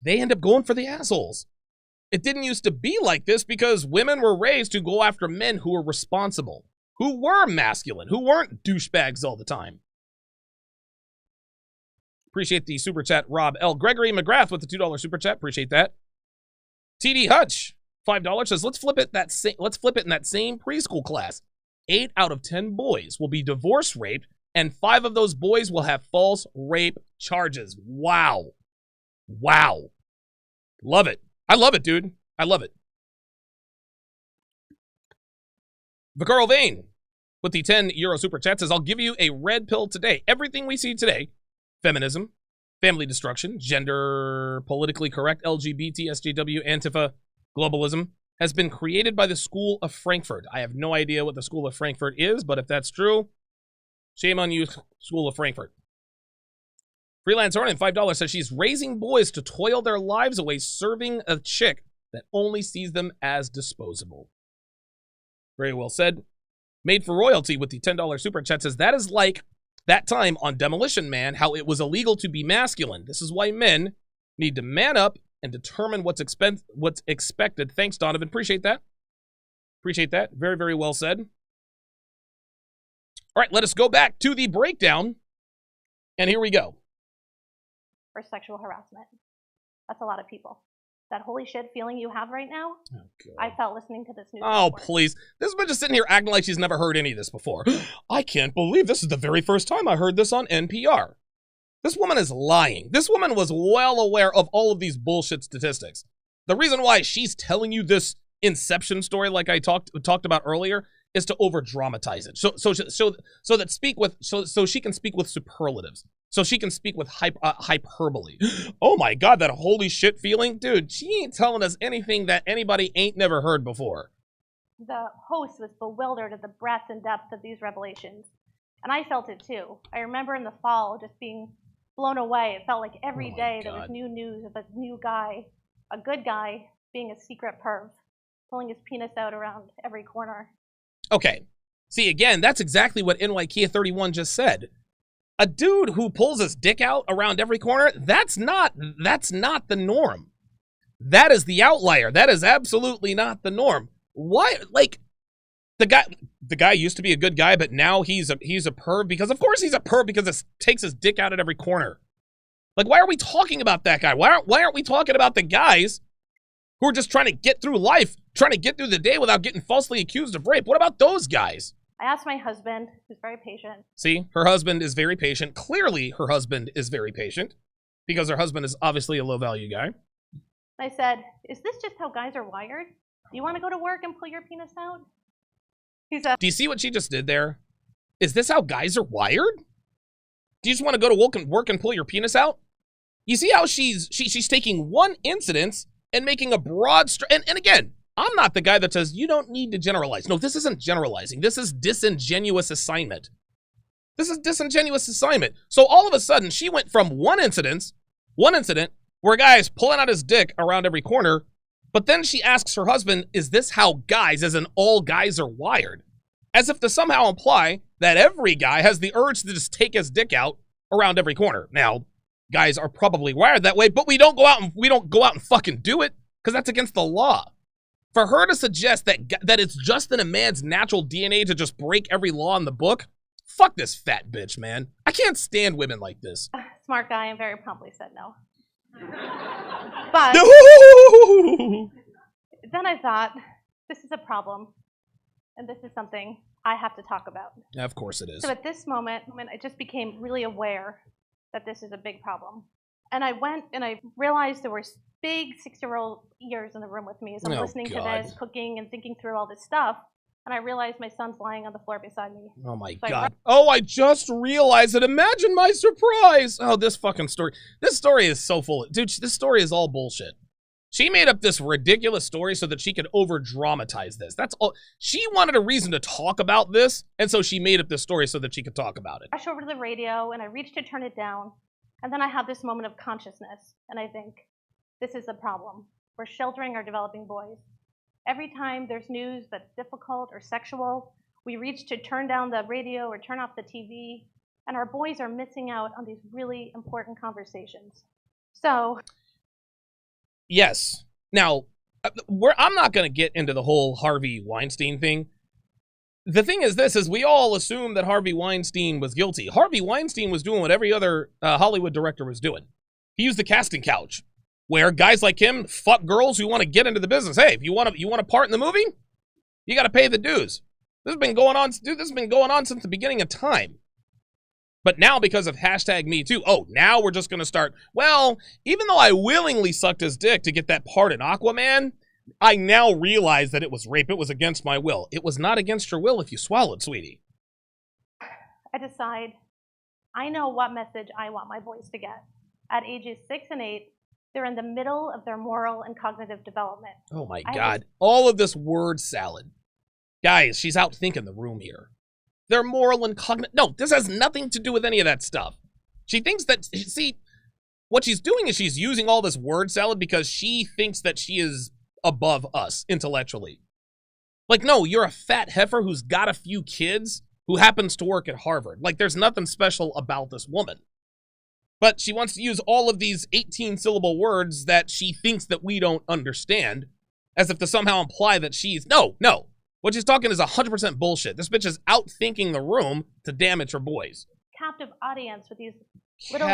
they end up going for the assholes. It didn't used to be like this because women were raised to go after men who were responsible, who were masculine, who weren't douchebags all the time. Appreciate the super chat, Rob L. Gregory McGrath with the $2 super chat. Appreciate that. TD Hutch, $5 says, let's flip it in that same preschool class. 8 out of 10 boys will be divorce raped, and 5 of those boys will have false rape charges. Wow. Wow. Love it. I love it, dude. I love it. Vicarl Vane with the €10 super chat says, I'll give you a red pill today. Everything we see today, feminism, family destruction, gender, politically correct, LGBT, SJW, Antifa, globalism, has been created by the School of Frankfurt. I have no idea what the School of Frankfurt is, but if that's true, shame on you, School of Frankfurt. Freelance Hornet, $5 says she's raising boys to toil their lives away serving a chick that only sees them as disposable. Very well said. Made for Royalty with the $10 super chat says, that is like that time on Demolition Man, how it was illegal to be masculine. This is why men need to man up and determine what's expected. Thanks, Donovan. Appreciate that. Appreciate that. Very, very well said. All right, let us go back to the breakdown. And here we go.
For sexual harassment. That's a lot of people. That holy shit feeling you have right now, oh, God. I felt listening to this news.
Oh,
report.
Please. This bitch just sitting here acting like she's never heard any of this before. I can't believe this is the very first time I heard this on NPR. This woman is lying. This woman was well aware of all of these bullshit statistics. The reason why she's telling you this Inception story like I talked about earlier is to over dramatize it. So she can speak with superlatives. So she can speak with hyperbole. Oh my God, that holy shit feeling. Dude, she ain't telling us anything that anybody ain't never heard before.
The host was bewildered at the breadth and depth of these revelations. And I felt it too. I remember in the fall just being blown away. It felt like every day there was new news of a new guy, a good guy, being a secret perv, pulling his penis out around every corner. Okay.
See, again, that's exactly what NYKia31 just said. A dude who pulls his dick out around every corner, that's not the norm. That is the outlier. That is absolutely not the norm. Why? Like, the guy used to be a good guy, but now he's a perv because, of course, he's a perv because it takes his dick out at every corner. Like, why are we talking about that guy? Why aren't we talking about the guys who are just trying to get through life, trying to get through the day without getting falsely accused of rape? What about those guys?
I asked my husband, who's very patient.
See, her husband is very patient. Clearly, her husband is very patient because her husband is obviously a low-value guy.
I said, is this just how guys are wired? Do you want to go to work and pull your penis out? He said,
do you see what she just did there? Is this how guys are wired? Do you just want to go to work and pull your penis out? You see how she's taking one incident and making a broad... And again, I'm not the guy that says, you don't need to generalize. No, this isn't generalizing. This is disingenuous assignment. This is disingenuous assignment. So all of a sudden, she went from one incident where a guy is pulling out his dick around every corner, but then she asks her husband, is this how guys, as in all guys, are wired? As if to somehow imply that every guy has the urge to just take his dick out around every corner. Now, guys are probably wired that way, but we don't go out and fucking do it because that's against the law. For her to suggest that it's just in a man's natural DNA to just break every law in the book, fuck this fat bitch, man. I can't stand women like this.
Smart guy, and very promptly said no. But
No!
then I thought, this is a problem, and this is something I have to talk about.
Of course it is.
So at this moment, I just became really aware that this is a big problem. And I went and I realized there were big 6-year-old ears in the room with me as I'm listening to this, cooking and thinking through all this stuff. And I realized my son's lying on the floor beside me.
Oh my God. Oh, I just realized it. Imagine my surprise. Oh, this fucking story. This story is so full. Dude, this story is all bullshit. She made up this ridiculous story so that she could over-dramatize this. That's all. She wanted a reason to talk about this, and so she made up this story so that she could talk about it.
I rush over to the radio, and I reach to turn it down, and then I have this moment of consciousness, and I think, this is the problem. We're sheltering our developing boys. Every time there's news that's difficult or sexual, we reach to turn down the radio or turn off the TV, and our boys are missing out on these really important conversations. So...
Yes. Now, I'm not going to get into the whole Harvey Weinstein thing. The thing is this, is we all assume that Harvey Weinstein was guilty. Harvey Weinstein was doing what every other Hollywood director was doing. He used the casting couch, where guys like him fuck girls who want to get into the business. Hey, if you want a part in the movie, you got to pay the dues. This has been going on, dude, this has been going on since the beginning of time. But now, because of #MeToo, oh, now we're just going to start, well, even though I willingly sucked his dick to get that part in Aquaman, I now realize that it was rape. It was against my will. It was not against your will if you swallowed, sweetie.
I decide, I know what message I want my boys to get. At ages 6 and 8, they're in the middle of their moral and cognitive development.
Oh my God. All of this word salad. Guys, she's out thinking the room here. They're moral and cognitive. No, this has nothing to do with any of that stuff. She thinks that, see, what she's doing is she's using all this word salad because she thinks that she is above us intellectually. Like, no, you're a fat heifer who's got a few kids who happens to work at Harvard. Like, there's nothing special about this woman. But she wants to use all of these 18-syllable words that she thinks that we don't understand as if to somehow imply that she's... No. What she's talking is 100% bullshit. This bitch is out-thinking the room to damage her boys.
Captive audience with these little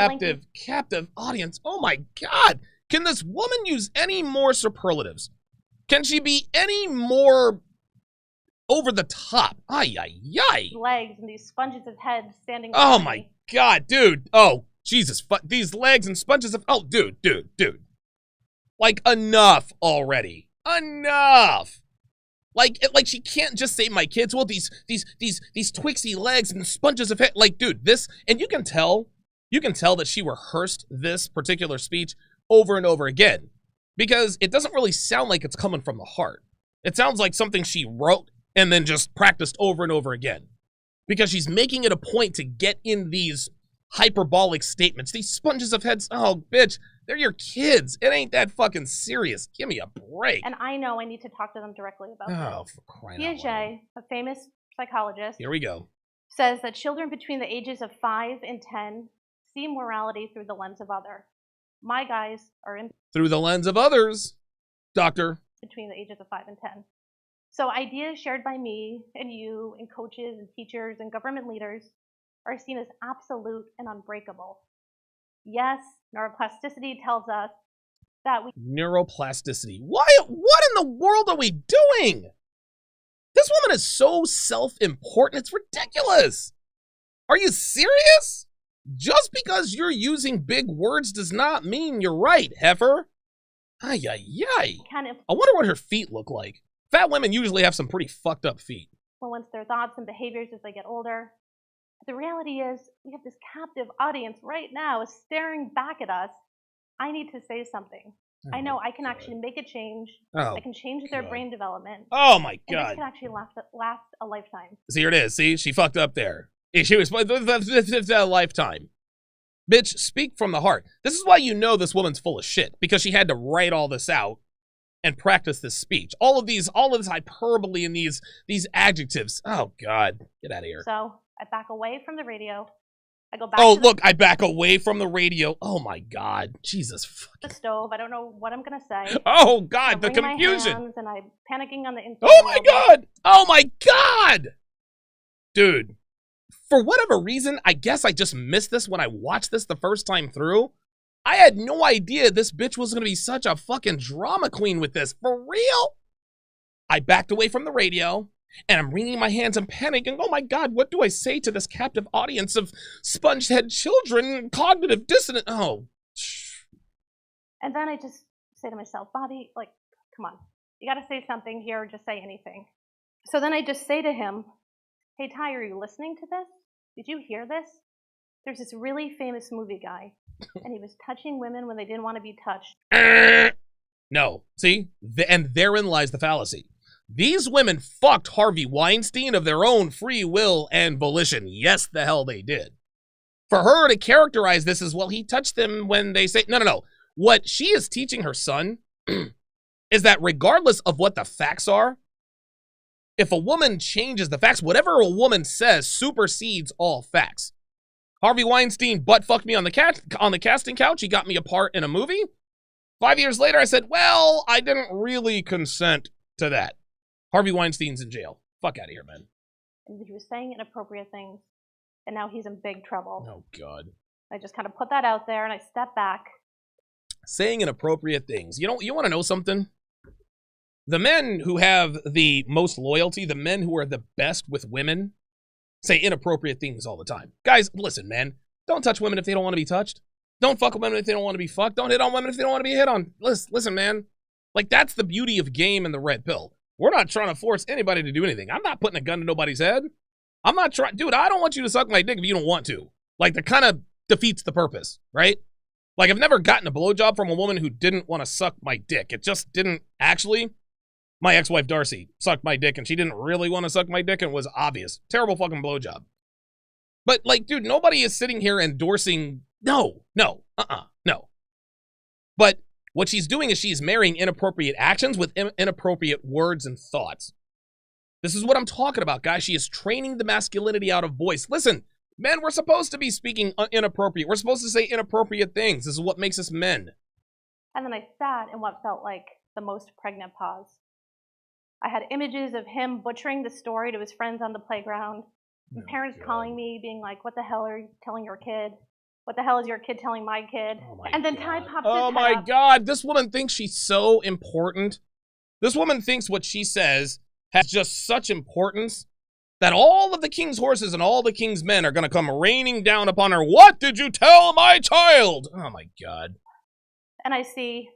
Captive audience. Oh my God. Can this woman use any more superlatives? Can she be any more over the top? Ay.
legs and these sponges of heads standing
Oh
behind
my
me.
God, dude. Oh, Jesus. These legs and sponges of... Oh, dude. Like, enough already. Enough. Like she can't just say my kids. Well, these twixy legs and sponges of head. Like, dude, this, and you can tell that she rehearsed this particular speech over and over again because it doesn't really sound like it's coming from the heart. It sounds like something she wrote and then just practiced over and over again because she's making it a point to get in these hyperbolic statements. These sponges of heads. Oh, bitch. They're your kids. It ain't that fucking serious. Give me a break.
And I know I need to talk to them directly about
Oh,
this.
for crying out loud.
Piaget, a famous psychologist,
Here we go.
says that children between the ages of 5 and 10 see morality through the lens of other. My guys are in
Through the lens of others, doctor.
between the ages of 5 and 10. So ideas shared by me and you and coaches and teachers and government leaders are seen as absolute and unbreakable. Yes, neuroplasticity tells us that we...
Neuroplasticity. What in the world are we doing? This woman is so self-important, it's ridiculous. Are you serious? Just because you're using big words does not mean you're right, heifer. Ay. I wonder what her feet look like. Fat women usually have some pretty fucked up feet.
Influence their thoughts and behaviors as they get older. The reality is, we have this captive audience right now staring back at us. I need to say something. I know I can actually make a change. I can change their brain development.
Oh my
And
God.
this can actually last a lifetime.
See, here it is. See, she fucked up there. She was a lifetime. Bitch, speak from the heart. This is why you know this woman's full of shit, because she had to write all this out and practice this speech. All of this hyperbole and these adjectives. Oh God, get out of here.
So I back away from the radio. I go back
Oh,
to
look, I back away from the radio. Oh, my God. Jesus.
the stove. I don't know what I'm going to say.
Oh, God, the
I'm wringing my
confusion.
hands and I'm panicking on the inside.
Oh, my God. Oh, my God. Dude, for whatever reason, I guess I just missed this when I watched this the first time through. I had no idea this bitch was going to be such a fucking drama queen with this. For real? I backed away from the radio, and I'm wringing my hands and panicking. Oh my God, what do I say to this captive audience of sponge-head children, cognitive dissonant? Oh.
And then I just say to myself, Bobby, like, come on. You got to say something here or just say anything. So then I just say to him, hey, Ty, are you listening to this? Did you hear this? There's this really famous movie guy, and he was touching women when they didn't want to be touched.
No. See? And therein lies the fallacy. These women fucked Harvey Weinstein of their own free will and volition. Yes, the hell they did. For her to characterize this as, well, he touched them when they say... No. What she is teaching her son is that regardless of what the facts are, if a woman changes the facts, whatever a woman says supersedes all facts. Harvey Weinstein butt fucked me on the casting couch. He got me a part in a movie. 5 years later, I said, well, I didn't really consent to that. Harvey Weinstein's in jail. Fuck out of here, man.
And he was saying inappropriate things, and now he's in big trouble.
Oh, God.
I just kind of put that out there, and I step back.
Saying inappropriate things. You want to know something? The men who have the most loyalty, the men who are the best with women, say inappropriate things all the time. Guys, listen, man. Don't touch women if they don't want to be touched. Don't fuck women if they don't want to be fucked. Don't hit on women if they don't want to be hit on. Listen, man. Like, that's the beauty of game and the red pill. We're not trying to force anybody to do anything. I'm not putting a gun to nobody's head. I'm not trying... Dude, I don't want you to suck my dick if you don't want to. Like, that kind of defeats the purpose, right? Like, I've never gotten a blowjob from a woman who didn't want to suck my dick. It just didn't actually... My ex-wife, Darcy, sucked my dick, and she didn't really want to suck my dick, and it was obvious. Terrible fucking blowjob. But, like, dude, nobody is sitting here endorsing... No. But what she's doing is she's marrying inappropriate actions with inappropriate words and thoughts. This is what I'm talking about, guys. She is training the masculinity out of voice. Listen, men, we're supposed to be speaking inappropriate. We're supposed to say inappropriate things. This is what makes us men.
And then I sat in what felt like the most pregnant pause. I had images of him butchering the story to his friends on the playground. His parents calling me, being like, what the hell are you telling your kid? What the hell is your kid telling my kid? And then Ty pops his head
Oh my
up.
God, this woman thinks she's so important. This woman thinks what she says has just such importance that all of the king's horses and all the king's men are going to come raining down upon her. What did you tell my child? Oh my God.
And I see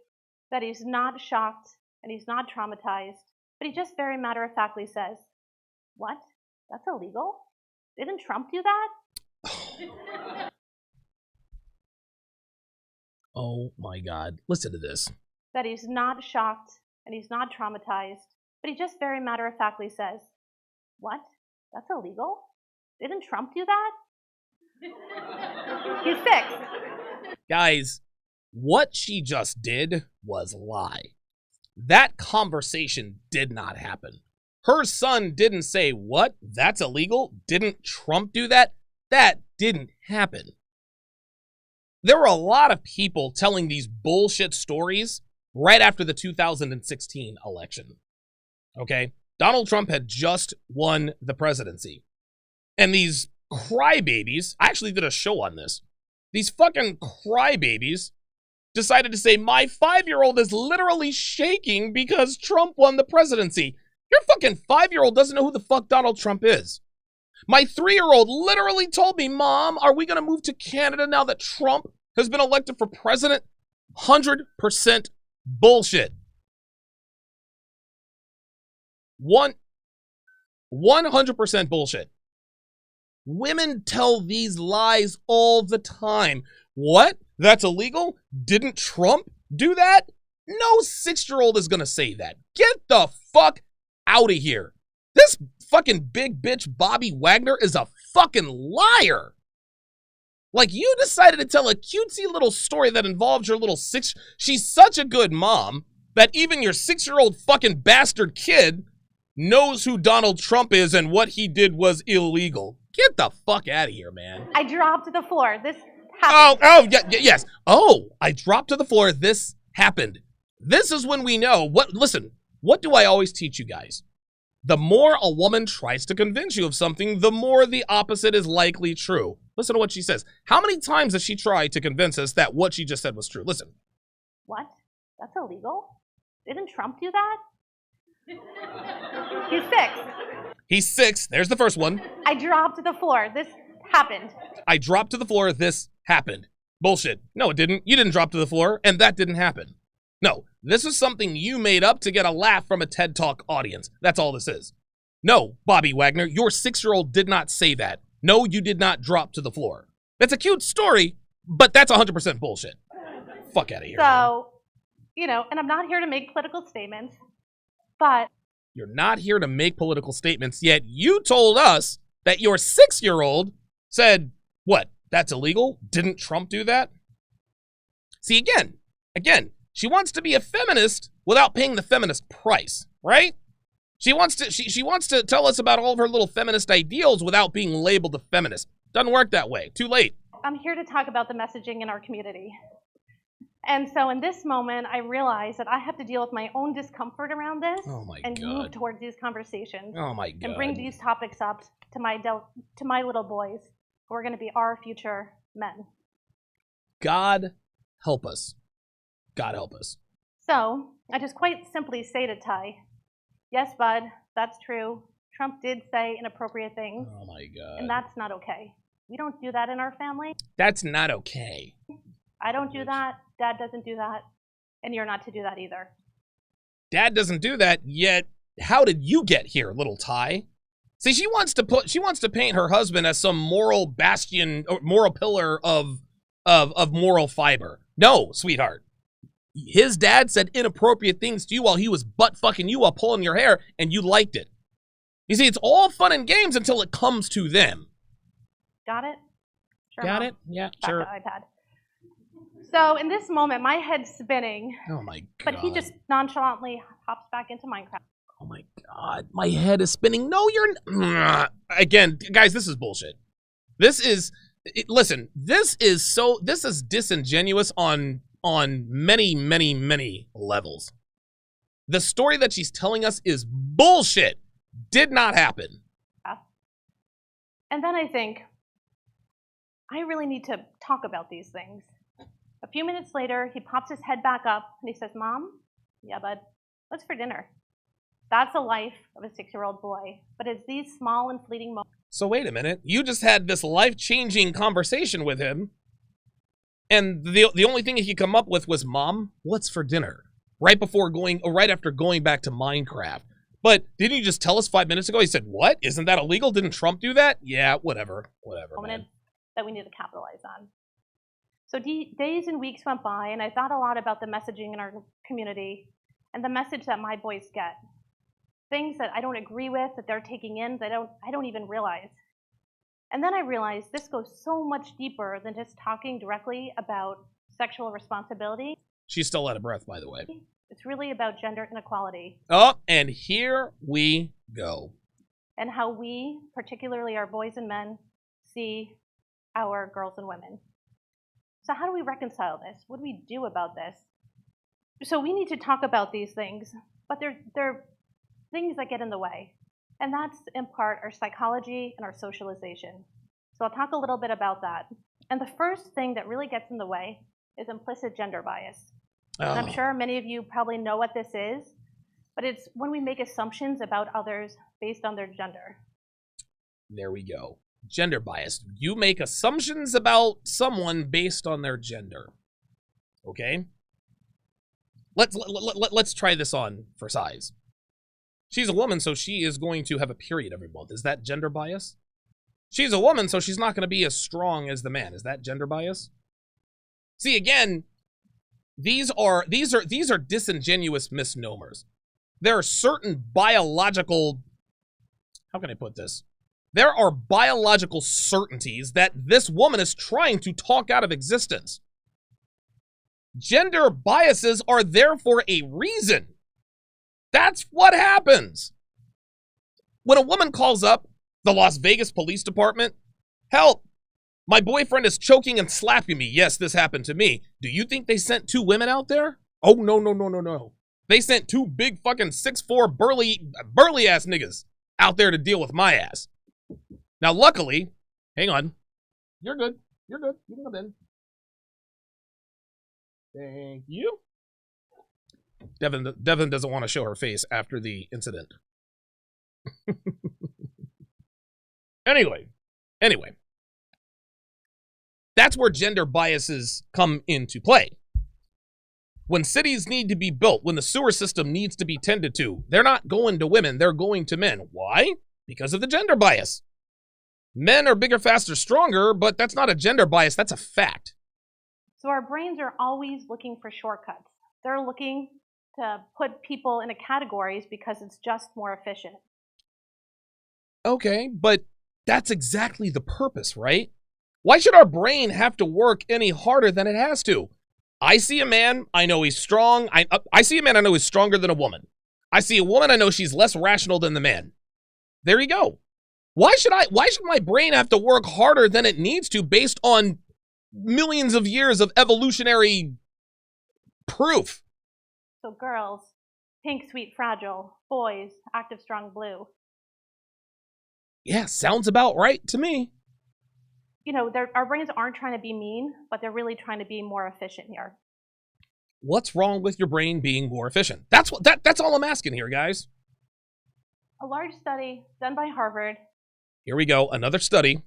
that he's not shocked and he's not traumatized, but he just very matter-of-factly says, what? That's illegal? Didn't Trump do that?
Oh my God. Listen to this.
That he's not shocked and he's not traumatized, but he just very matter-of-factly says, what? That's illegal? Didn't Trump do that? He's 6.
Guys, what she just did was lie. That conversation did not happen. Her son didn't say, what? That's illegal? Didn't Trump do that? That didn't happen. There were a lot of people telling these bullshit stories right after the 2016 election. Okay? Donald Trump had just won the presidency. And these crybabies, I actually did a show on this. These fucking crybabies decided to say, my 5-year-old is literally shaking because Trump won the presidency. Your fucking 5-year-old doesn't know who the fuck Donald Trump is. My 3-year-old literally told me, Mom, are we going to move to Canada now that Trump has been elected for president? 100% bullshit. 100% bullshit. Women tell these lies all the time. What? That's illegal? Didn't Trump do that? No 6-year-old is going to say that. Get the fuck out of here. This fucking big bitch Bobby Wagner is a fucking liar. Like, you decided to tell a cutesy little story that involves your little 6... She's such a good mom that even your 6-year-old fucking bastard kid knows who Donald Trump is and what he did was illegal. Get the fuck out of here, man.
I dropped to the floor. This happened.
Yes. Oh, I dropped to the floor. This happened. This is when we know listen, what do I always teach you guys? The more a woman tries to convince you of something, the more the opposite is likely true. Listen to what she says. How many times has she tried to convince us that what she just said was true? Listen.
What? That's illegal? Didn't Trump do that? He's 6.
He's 6. There's the first one.
I dropped to the floor. This happened.
I dropped to the floor. This happened. Bullshit. No, it didn't. You didn't drop to the floor, and that didn't happen. No, this is something you made up to get a laugh from a TED Talk audience. That's all this is. No, Bobby Wagner, your 6-year-old did not say that. No, you did not drop to the floor. That's a cute story, but that's 100% bullshit. Fuck out of here.
So, and I'm not here to make political statements, but...
You're not here to make political statements, yet you told us that your 6-year-old said, what, that's illegal? Didn't Trump do that? See, again, she wants to be a feminist without paying the feminist price, right? She wants to tell us about all of her little feminist ideals without being labeled a feminist. Doesn't work that way. Too late.
I'm here to talk about the messaging in our community. And so in this moment, I realize that I have to deal with my own discomfort around this and move towards these conversations.
Oh my God.
And bring these topics up to my little boys who are going to be our future men.
God help us. God help us.
So I just quite simply say to Ty, yes, bud, that's true. Trump did say inappropriate things.
Oh my God.
And that's not okay. We don't do that in our family.
That's not okay.
I don't do that. Dad doesn't do that. And you're not to do that either.
Dad doesn't do that, yet how did you get here, little Ty? See, she wants to paint her husband as some moral bastion or moral pillar of moral fiber. No, sweetheart. His dad said inappropriate things to you while he was butt fucking you while pulling your hair, and you liked it. You see, it's all fun and games until it comes to them.
Got it? Sure,
Got
Mom.
it? Yeah,
Back
sure.
to iPad. So in this moment, my head's spinning.
Oh my God.
But he just nonchalantly hops back into Minecraft.
Oh my God. My head is spinning. No, you're... Again, guys, this is bullshit. Listen, this is disingenuous on many, many, many levels. The story that she's telling us is bullshit. Did not happen.
And then I think, I really need to talk about these things. A few minutes later, he pops his head back up and he says, Mom, yeah, bud, what's for dinner? That's the life of a 6-year-old boy. But it's these small and fleeting moments.
So wait a minute. You just had this life-changing conversation with him, and the only thing he could come up with was, Mom, what's for dinner? Right after going back to Minecraft. But didn't you just tell us 5 minutes ago? He said, what? Isn't that illegal? Didn't Trump do that? Yeah, whatever, man.
That we need to capitalize on. So days and weeks went by, and I thought a lot about the messaging in our community and the message that my boys get. Things that I don't agree with, that they're taking in, that I don't even realize. And then I realized this goes so much deeper than just talking directly about sexual responsibility.
She's still out of breath, by the way.
It's really about gender inequality.
Oh, and here we go.
And how we, particularly our boys and men, see our girls and women. So how do we reconcile this? What do we do about this? So we need to talk about these things, but they're things that get in the way. And that's in part our psychology and our socialization. So I'll talk a little bit about that. And the first thing that really gets in the way is implicit gender bias. And I'm sure many of you probably know what this is, but it's when we make assumptions about others based on their gender.
There we go. Gender bias. You make assumptions about someone based on their gender. Okay? Let's try this on for size. She's a woman, so she is going to have a period every month. Is that gender bias? She's a woman, so she's not going to be as strong as the man. Is that gender bias? See, again, these are disingenuous misnomers. There are certain biological, how can I put this? There are biological certainties that this woman is trying to talk out of existence. Gender biases are there for a reason. That's what happens. When a woman calls up the Las Vegas Police Department, help, my boyfriend is choking and slapping me. Yes, this happened to me. Do you think they sent 2 women out there? Oh, no, no, no, no, no. They sent 2 big fucking 6'4" burly ass niggas out there to deal with my ass. Now, luckily, hang on. You're good. You're good. You can come in. Thank you. Devin doesn't want to show her face after the incident. Anyway. That's where gender biases come into play. When cities need to be built, when the sewer system needs to be tended to, they're not going to women, they're going to men. Why? Because of the gender bias. Men are bigger, faster, stronger, but that's not a gender bias, that's a fact.
So our brains are always looking for shortcuts. They're looking to put people into categories because it's just more efficient.
Okay, but that's exactly the purpose, right? Why should our brain have to work any harder than it has to? I see a man, I know he's strong. I see a man, I know he's stronger than a woman. I see a woman, I know she's less rational than the man. There you go. Why should my brain have to work harder than it needs to based on millions of years of evolutionary proof?
So girls, pink, sweet, fragile. Boys, active, strong, blue.
Yeah, sounds about right to me.
You know, our brains aren't trying to be mean, but they're really trying to be more efficient here.
What's wrong with your brain being more efficient? That's all I'm asking here, guys.
A large study done by Harvard.
Here we go, another study.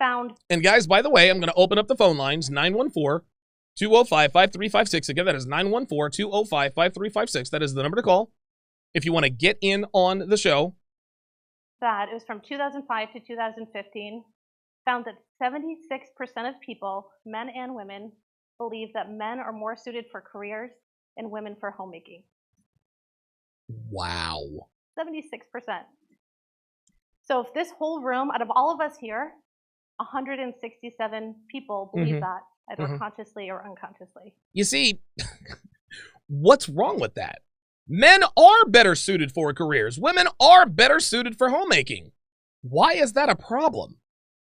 Found.
And guys, by the way, I'm going to open up the phone lines, 914-205-5356. Again, that is 914-205-5356. That is the number to call if you want to get in on the show.
That it was from 2005 to 2015. Found that 76% of people, men and women, believe that men are more suited for careers and women for homemaking.
Wow.
76%. So if this whole room, out of all of us here, 167 people believe that, either consciously or unconsciously.
You see, what's wrong with that? Men are better suited for careers. Women are better suited for homemaking. Why is that a problem?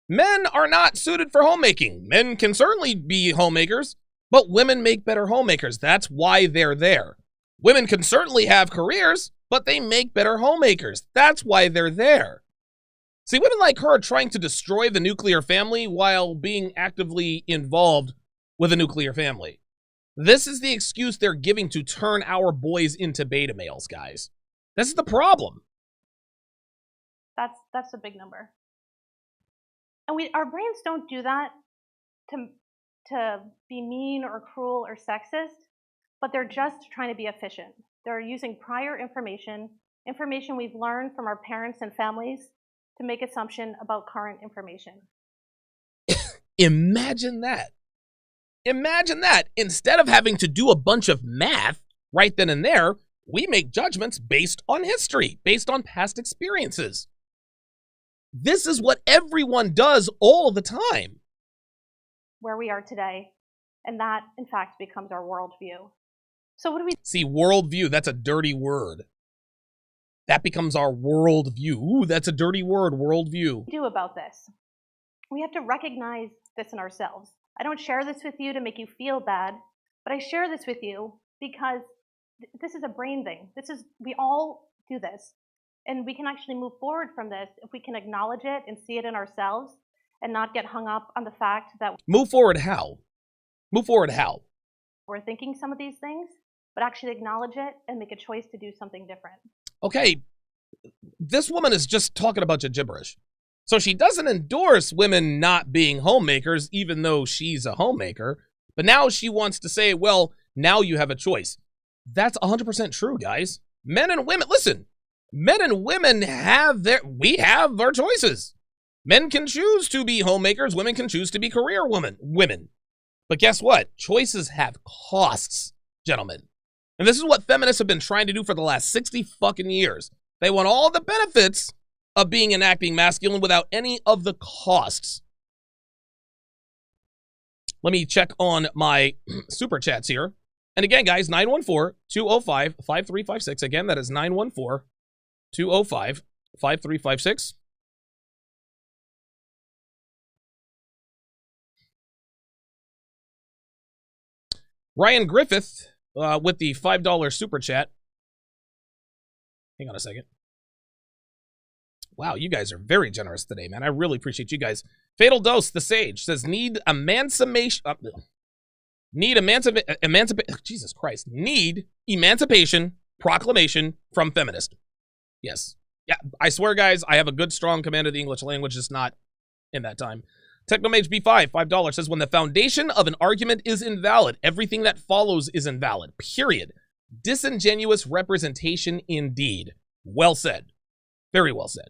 Men are not suited for homemaking. Men can certainly be homemakers, but women make better homemakers. That's why they're there. Women can certainly have careers, but they make better homemakers. That's why they're there. See, women like her are trying to destroy the nuclear family while being actively involved with a nuclear family. This is the excuse they're giving to turn our boys into beta males, guys. This is the problem.
That's a big number. And our brains don't do that to be mean or cruel or sexist, but they're just trying to be efficient. They're using prior information we've learned from our parents and families to make assumption about current information.
Imagine that. Imagine that. Instead of having to do a bunch of math right then and there, we make judgments based on history, based on past experiences. This is what everyone does all the time.
Where we are today, and that, in fact, becomes our worldview. So what do we...
See, worldview, that's a dirty word. That becomes our worldview. Ooh, that's a dirty word, worldview.
Do about this? We have to recognize this in ourselves. I don't share this with you to make you feel bad, but I share this with you because this is a brain thing. We all do this. And we can actually move forward from this if we can acknowledge it and see it in ourselves and not get hung up on the fact that...
Move forward how? Move forward how?
We're thinking some of these things, but actually acknowledge it and make a choice to do something different.
Okay, this woman is just talking a bunch of gibberish. So she doesn't endorse women not being homemakers, even though she's a homemaker. But now she wants to say, well, now you have a choice. That's 100% true, guys. Men and women, listen, men and women we have our choices. Men can choose to be homemakers. Women can choose to be career women. But guess what? Choices have costs, gentlemen. And this is what feminists have been trying to do for the last 60 fucking years. They want all the benefits of being and acting masculine without any of the costs. Let me check on my super chats here. And again, guys, 914-205-5356. Again, that is 914-205-5356. 5356. Ryan Griffith with the $5 super chat. Hang on a second. Wow, you guys are very generous today, man. I really appreciate you guys. Fatal Dose, the Sage, says need emancipation. Jesus Christ. Need emancipation proclamation from feminist. Yes. Yeah, I swear, guys, I have a good, strong command of the English language, just not in that time. Technomage B5, $5, says when the foundation of an argument is invalid, everything that follows is invalid. Period. Disingenuous representation indeed. Well said. Very well said.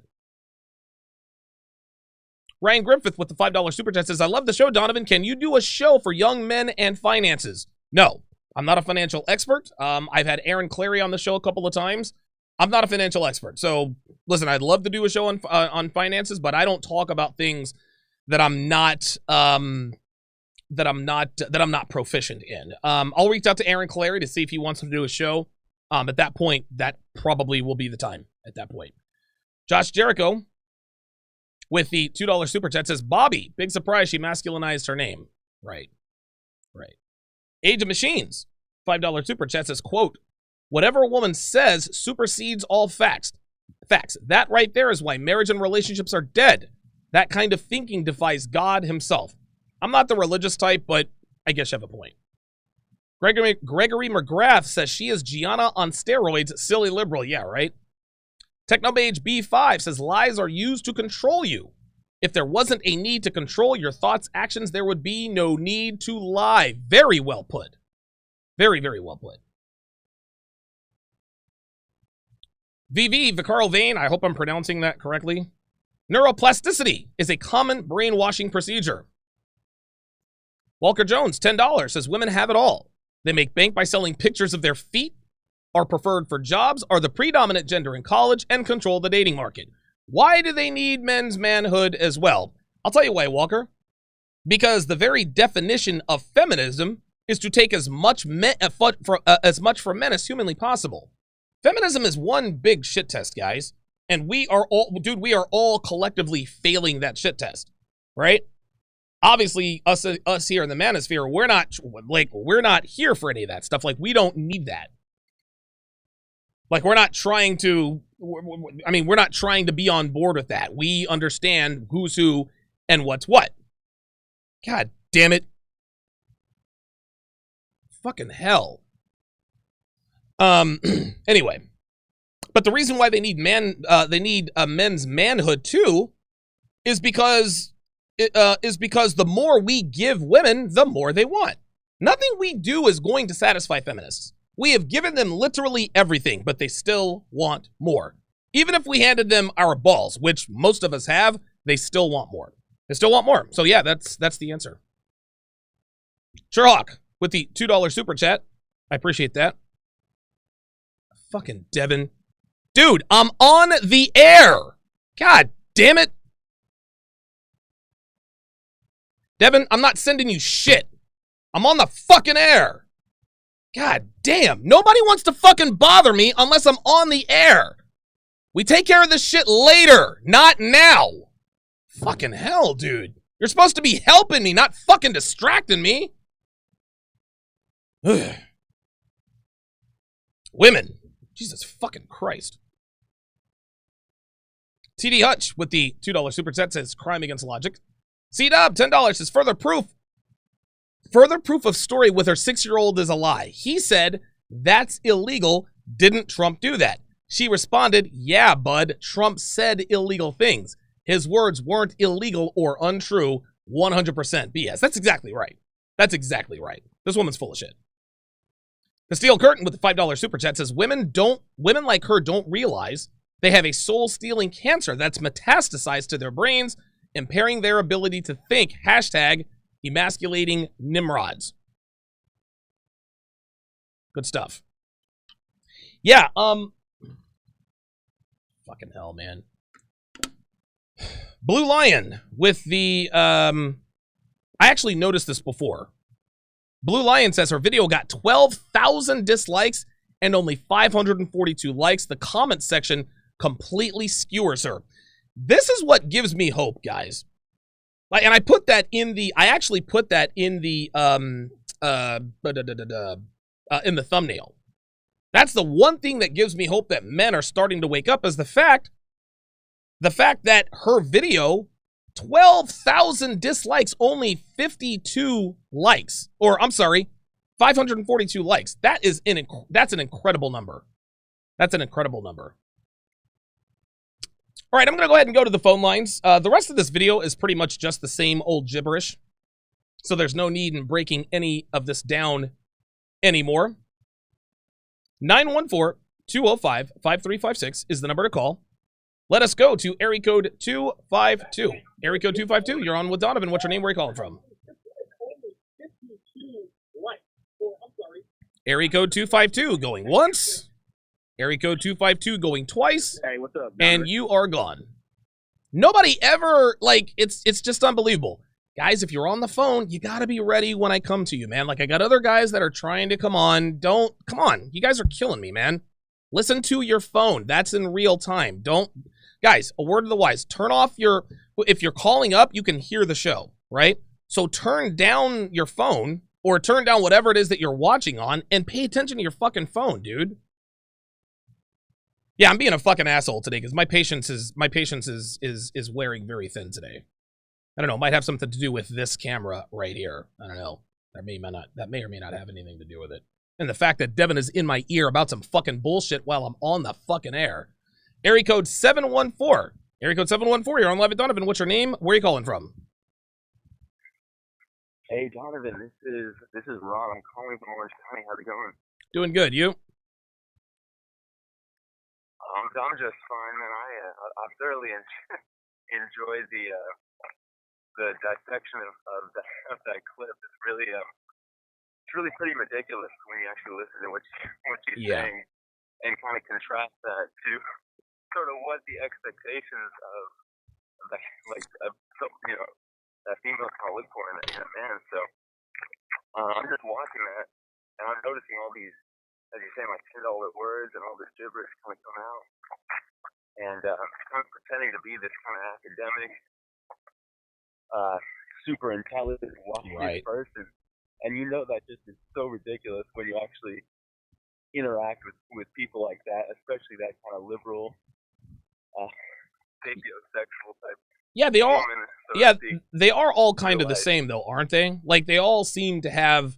Ryan Griffith with the $5 super chat says, I love the show, Donovan. Can you do a show for young men and finances? No, I'm not a financial expert. I've had Aaron Clary on the show a couple of times. I'm not a financial expert. So listen, I'd love to do a show on finances, but I don't talk about things that I'm not proficient in. I'll reach out to Aaron Clary to see if he wants to do a show. At that point, that probably will be the time at that point. Josh Jericho with the $2 super chat says, Bobby, big surprise she masculinized her name. Right. Age of Machines, $5 super chat says, quote, whatever a woman says supersedes all facts. That right there is why marriage and relationships are dead. That kind of thinking defies God himself. I'm not the religious type, but I guess you have a point. Gregory McGrath says she is Gianna on steroids, silly liberal. Yeah, right? Technomage B5 says lies are used to control you. If there wasn't a need to control your thoughts, actions, there would be no need to lie. Very well put. Very, very well put. VV, Vicarl Vane, I hope I'm pronouncing that correctly. Neuroplasticity is a common brainwashing procedure. Walker Jones, $10, says women have it all. They make bank by selling pictures of their feet, are preferred for jobs, are the predominant gender in college, and control the dating market. Why do they need men's manhood as well? I'll tell you why, Walker. Because the very definition of feminism is to take as much from men as humanly possible. Feminism is one big shit test, guys. And we are all collectively failing that shit test, right? Obviously, us here in the manosphere, we're not here for any of that stuff. Like, we don't need that. Like, we're not trying to be on board with that. We understand who's who and what's what. God damn it. Fucking hell. Anyway. But the reason why they need men's manhood too is because the more we give women, the more they want. Nothing we do is going to satisfy feminists. We have given them literally everything, but they still want more. Even if we handed them our balls, which most of us have, they still want more. They still want more. So yeah, that's the answer. Sherlock with the $2 super chat. I appreciate that. Fucking Devin. Dude, I'm on the air. God damn it. Devin, I'm not sending you shit. I'm on the fucking air. God damn. Nobody wants to fucking bother me unless I'm on the air. We take care of this shit later, not now. Fucking hell, dude. You're supposed to be helping me, not fucking distracting me. Ugh. Women. Jesus fucking Christ. TD Hutch with the $2 super chat says crime against logic. C-Dub, $10 says further proof of story with her 6-year-old is a lie. He said, that's illegal. Didn't Trump do that? She responded, yeah, bud. Trump said illegal things. His words weren't illegal or untrue. 100% BS. That's exactly right. That's exactly right. This woman's full of shit. The Steel Curtain with the $5 super chat says, women like her don't realize they have a soul-stealing cancer that's metastasized to their brains, impairing their ability to think. Hashtag emasculating Nimrods. Good stuff. Yeah, fucking hell, man. Blue Lion with the, I actually noticed this before. Blue Lion says her video got 12,000 dislikes and only 542 likes. The comment section completely skewers her. This is what gives me hope, guys. Like, and I actually put that in the in the thumbnail. That's the one thing that gives me hope that men are starting to wake up, is the fact that her video, 12,000 dislikes, only 52 likes, or I'm sorry, 542 likes. That's an incredible number. That's an incredible number. All right, I'm going to go ahead and go to the phone lines. The rest of this video is pretty much just the same old gibberish, so there's no need in breaking any of this down anymore. 914-205-5356 is the number to call. Let us go to area code 252. Area code 252, you're on with Donovan. What's your name? Where are you calling from? Area code 252 going once. Area code 252 going twice.
Hey, what's up, Donovan?
And you are gone. Nobody ever, like, it's just unbelievable. Guys, if you're on the phone, you got to be ready when I come to you, man. Like, I got other guys that are trying to come on. Come on. You guys are killing me, man. Listen to your phone. That's in real time. Guys, a word of the wise. Turn off if you're calling up, you can hear the show, right? So turn down your phone or turn down whatever it is that you're watching on and pay attention to your fucking phone, dude. Yeah, I'm being a fucking asshole today because my patience is wearing very thin today. I don't know, might have something to do with this camera right here. I don't know. That may or may not have anything to do with it. And the fact that Devin is in my ear about some fucking bullshit while I'm on the fucking air. Area code 714. Area code 714, you're on live at Donovan. What's your name? Where are you calling from?
Hey, Donovan, this is Ron. I'm calling from Orange County. How's it going?
Doing good. You?
I'm just fine, man. I thoroughly enjoy the dissection of that clip. It's really pretty ridiculous when you actually listen to what you're saying and kind of contrast that to sort of what the expectations of that, that female kind of look for in a man. So I'm just watching that, and I'm noticing all these, as you say, like $10 words and all this gibberish kind of come out, and kind of pretending to be this kind of academic, super intelligent, wise person. And you know that just is so ridiculous when you actually interact with people like that, especially that kind of liberal, sapiosexual type.
Yeah, they all.
Woman, so
yeah, they are all kind of the same, though, aren't they? Like they all seem to have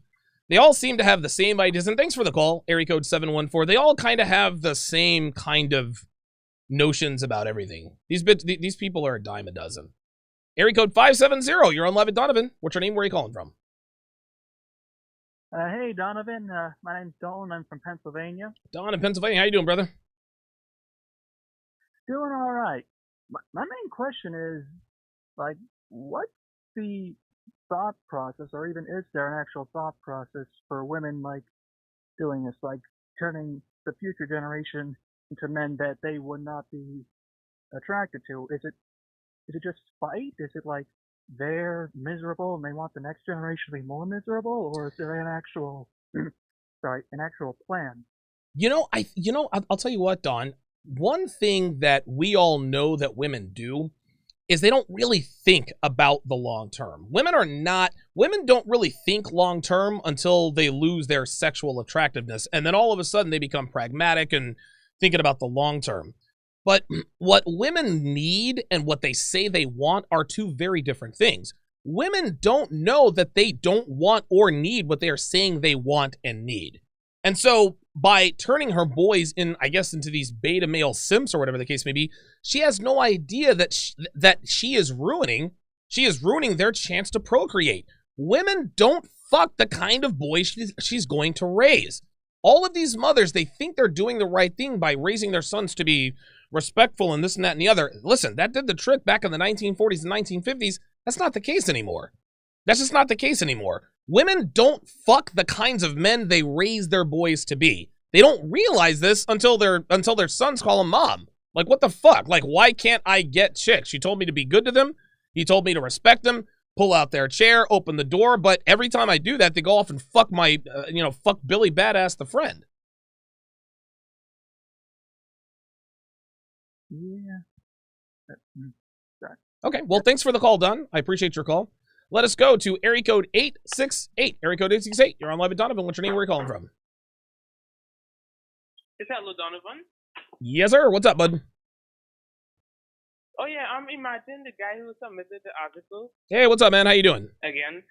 the same ideas. And thanks for the call, area code 714. They all kind of have the same kind of notions about everything. These people are a dime a dozen. Area code 570. You're on live at Donovan. What's your name? Where are you calling from?
Hey, Donovan. My name's Dolan. I'm from Pennsylvania.
Don in Pennsylvania. How you doing, brother?
Doing all right. My main question is, like, what's the thought process, or even is there an actual thought process for women, like, doing this, like, turning the future generation into men that they would not be attracted to? Is it just spite? Is it like they're miserable and they want the next generation to be more miserable, or is there an actual plan?
I'll tell you what, Don. One thing that we all know that women do is they don't really think about the long term. Women don't really think long term until they lose their sexual attractiveness, and then all of a sudden they become pragmatic and thinking about the long term. But what women need and what they say they want are two very different things. Women don't know that they don't want or need what they are saying they want and need. And so by turning her boys into these beta male simps or whatever the case may be, she has no idea that she is ruining their chance to procreate. Women don't fuck the kind of boys she's going to raise. All of these mothers, they think they're doing the right thing by raising their sons to be respectful and this and that and the other. Listen, that did the trick back in the 1940s and 1950s. That's not the case anymore. That's just not the case anymore. Women don't fuck the kinds of men they raise their boys to be. They don't realize this until their sons call them mom. Like, what the fuck? Like, why can't I get chicks? She told me to be good to them. He told me to respect them, pull out their chair, open the door. But every time I do that, they go off and fuck my, fuck Billy Badass the friend.
Yeah. That-
Okay, well, thanks for the call, Don. I appreciate your call. Let us go to area code 868. Area code 868. You're on live with Donovan. What's your name? Where are you calling from?
Is that Donovan?
Yes, sir. What's up, bud?
Oh yeah, imagine the guy who submitted the article
Hey, what's up, man? How you doing?
again.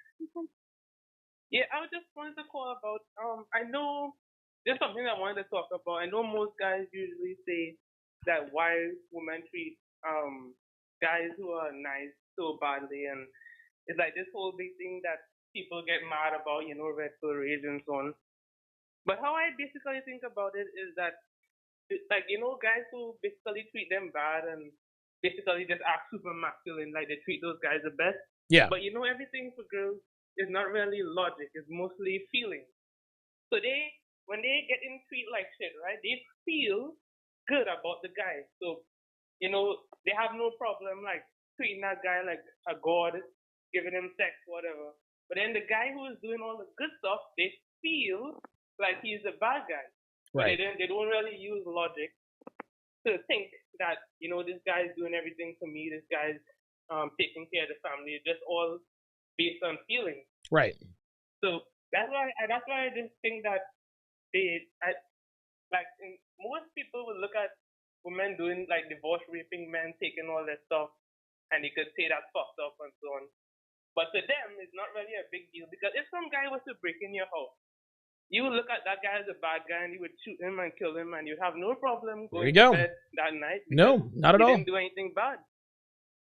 Yeah, I just wanted to call about I know there's something I wanted to talk about. I know most guys usually say that why women treat guys who are nice so badly, and it's like this whole big thing that people get mad about, red pill rage and so on. But how I basically think about it is that like guys who basically treat them bad and basically just act super masculine, like they treat those guys the best.
Yeah.
But everything for girls is not really logic, it's mostly feeling. So when they get in treat like shit, right, they feel good about the guy. So, they have no problem like treating that guy like a god, giving him sex, whatever. But then the guy who is doing all the good stuff, they feel like he's a bad guy.
Right.
They don't really use logic to think that, this guy's doing everything for me, this guy's taking care of the family. It's just all based on feelings.
Right.
So that's why I just think that most people would look at women doing like divorce raping men, taking all that stuff, and they could say that's fucked up and so on. But to them, it's not really a big deal, because if some guy was to break in your house, you would look at that guy as a bad guy and you would shoot him and kill him, and you have no problem going to bed that night.
No, not at all.
He didn't do anything bad.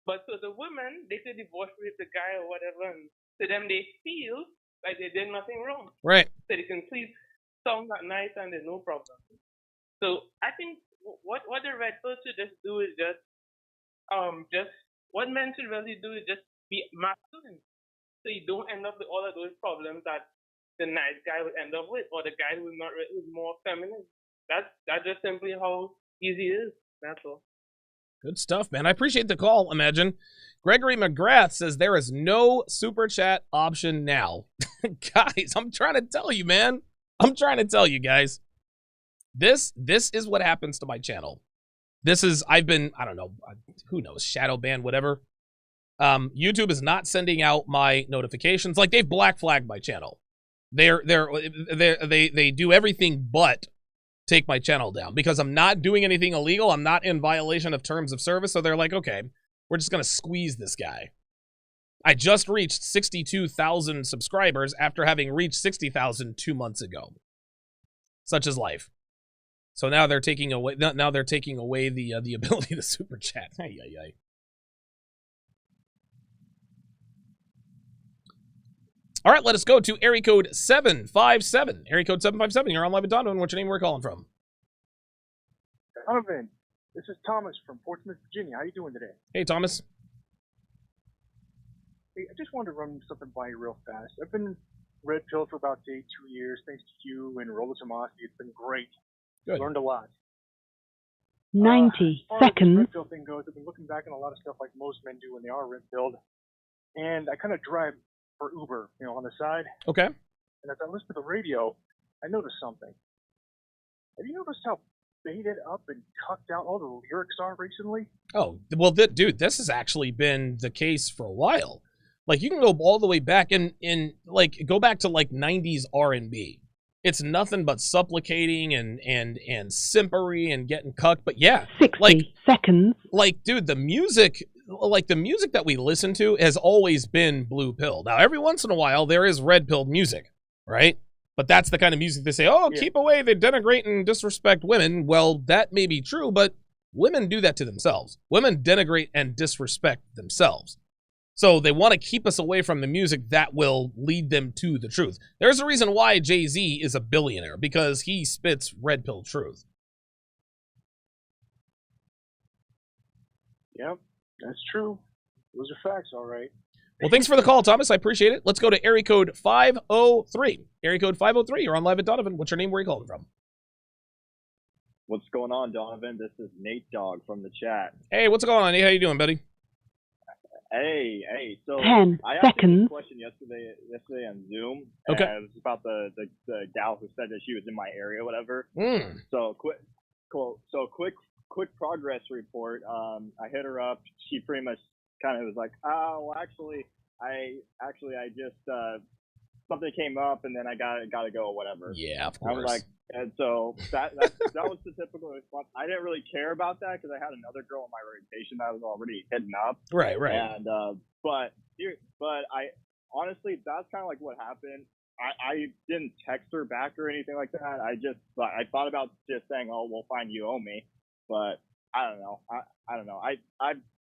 But to the women, they say divorce rape the guy or whatever, and to them they feel like they did nothing wrong.
Right.
So they can sleep sound that night and there's no problem. So I think what the red pill should just do is just what men should really do is just be masculine. So you don't end up with all of those problems that the nice guy would end up with, or the guy who's more feminine. That's just simply how easy it is. That's all.
Good stuff, man. I appreciate the call, Imagine. Gregory McGrath says there is no super chat option now. Guys, I'm trying to tell you, man. I'm trying to tell you guys. This is what happens to my channel. I've been, I don't know, who knows, shadow ban, whatever. YouTube is not sending out my notifications. Like, they've black flagged my channel. They do everything but take my channel down, because I'm not doing anything illegal. I'm not in violation of terms of service. So they're like, okay, we're just going to squeeze this guy. I just reached 62,000 subscribers after having reached 60,000 2 months ago. Such is life. So now they're taking away the ability to super chat. Ay, ay, ay. All right, let us go to area code 757. Area code 757. You're on live with Donovan. What's your name? Where are you calling from?
Donovan, this is Thomas from Portsmouth, Virginia. How you doing today?
Hey, Thomas.
Hey, I just wanted to run something by you real fast. I've been red pill for about 2 years, thanks to you and Rolla Tomasi. It's been great.
Good.
Learned a lot.
90
as far as
seconds.
the red pill thing goes, I've been looking back on a lot of stuff like most men do when they are red pilled, and I kind of drive for Uber, on the side.
Okay.
And as I listen to the radio, I noticed something. Have you noticed how baited up and cucked out all the lyrics are recently?
Oh, well, dude, this has actually been the case for a while. Like, you can go all the way back and go back to like 90s R&B. It's nothing but supplicating and simpery and getting cucked. But yeah,
60 seconds.
Like, dude, the music that we listen to has always been blue pill. Now, every once in a while, there is red pilled music, right? But that's the kind of music they say, oh, yeah, keep away, they denigrate and disrespect women. Well, that may be true, but women do that to themselves. Women denigrate and disrespect themselves. So they want to keep us away from the music that will lead them to the truth. There's a reason why Jay-Z is a billionaire, because he spits red pill truth.
Yep, that's true. Those are facts, all right.
Well, thanks for the call, Thomas. I appreciate it. Let's go to area code 503. Area code 503. You're on live at Donovan. What's your name? Where are you calling from?
What's going on, Donovan? This is Nate Dogg from the chat.
Hey, what's going on, Nate? How you doing, buddy?
Hey. So
10
I asked
seconds.
a question yesterday on Zoom.
Okay.
It was about the gal who said that she was in my area, whatever.
Mm.
So quick quick progress report. I hit her up. She pretty much kind of was like, "Oh, well, actually, I just something came up, and then I gotta go, or whatever."
Yeah, of
I
course.
was like, and so that was the typical response. I didn't really care about that because I had another girl in my rotation that was already hitting up.
Right.
And but I honestly, that's kind of like what happened. I didn't text her back or anything like that. I thought about just saying, "Oh, well, fine, you owe me," but I don't know. I don't know. I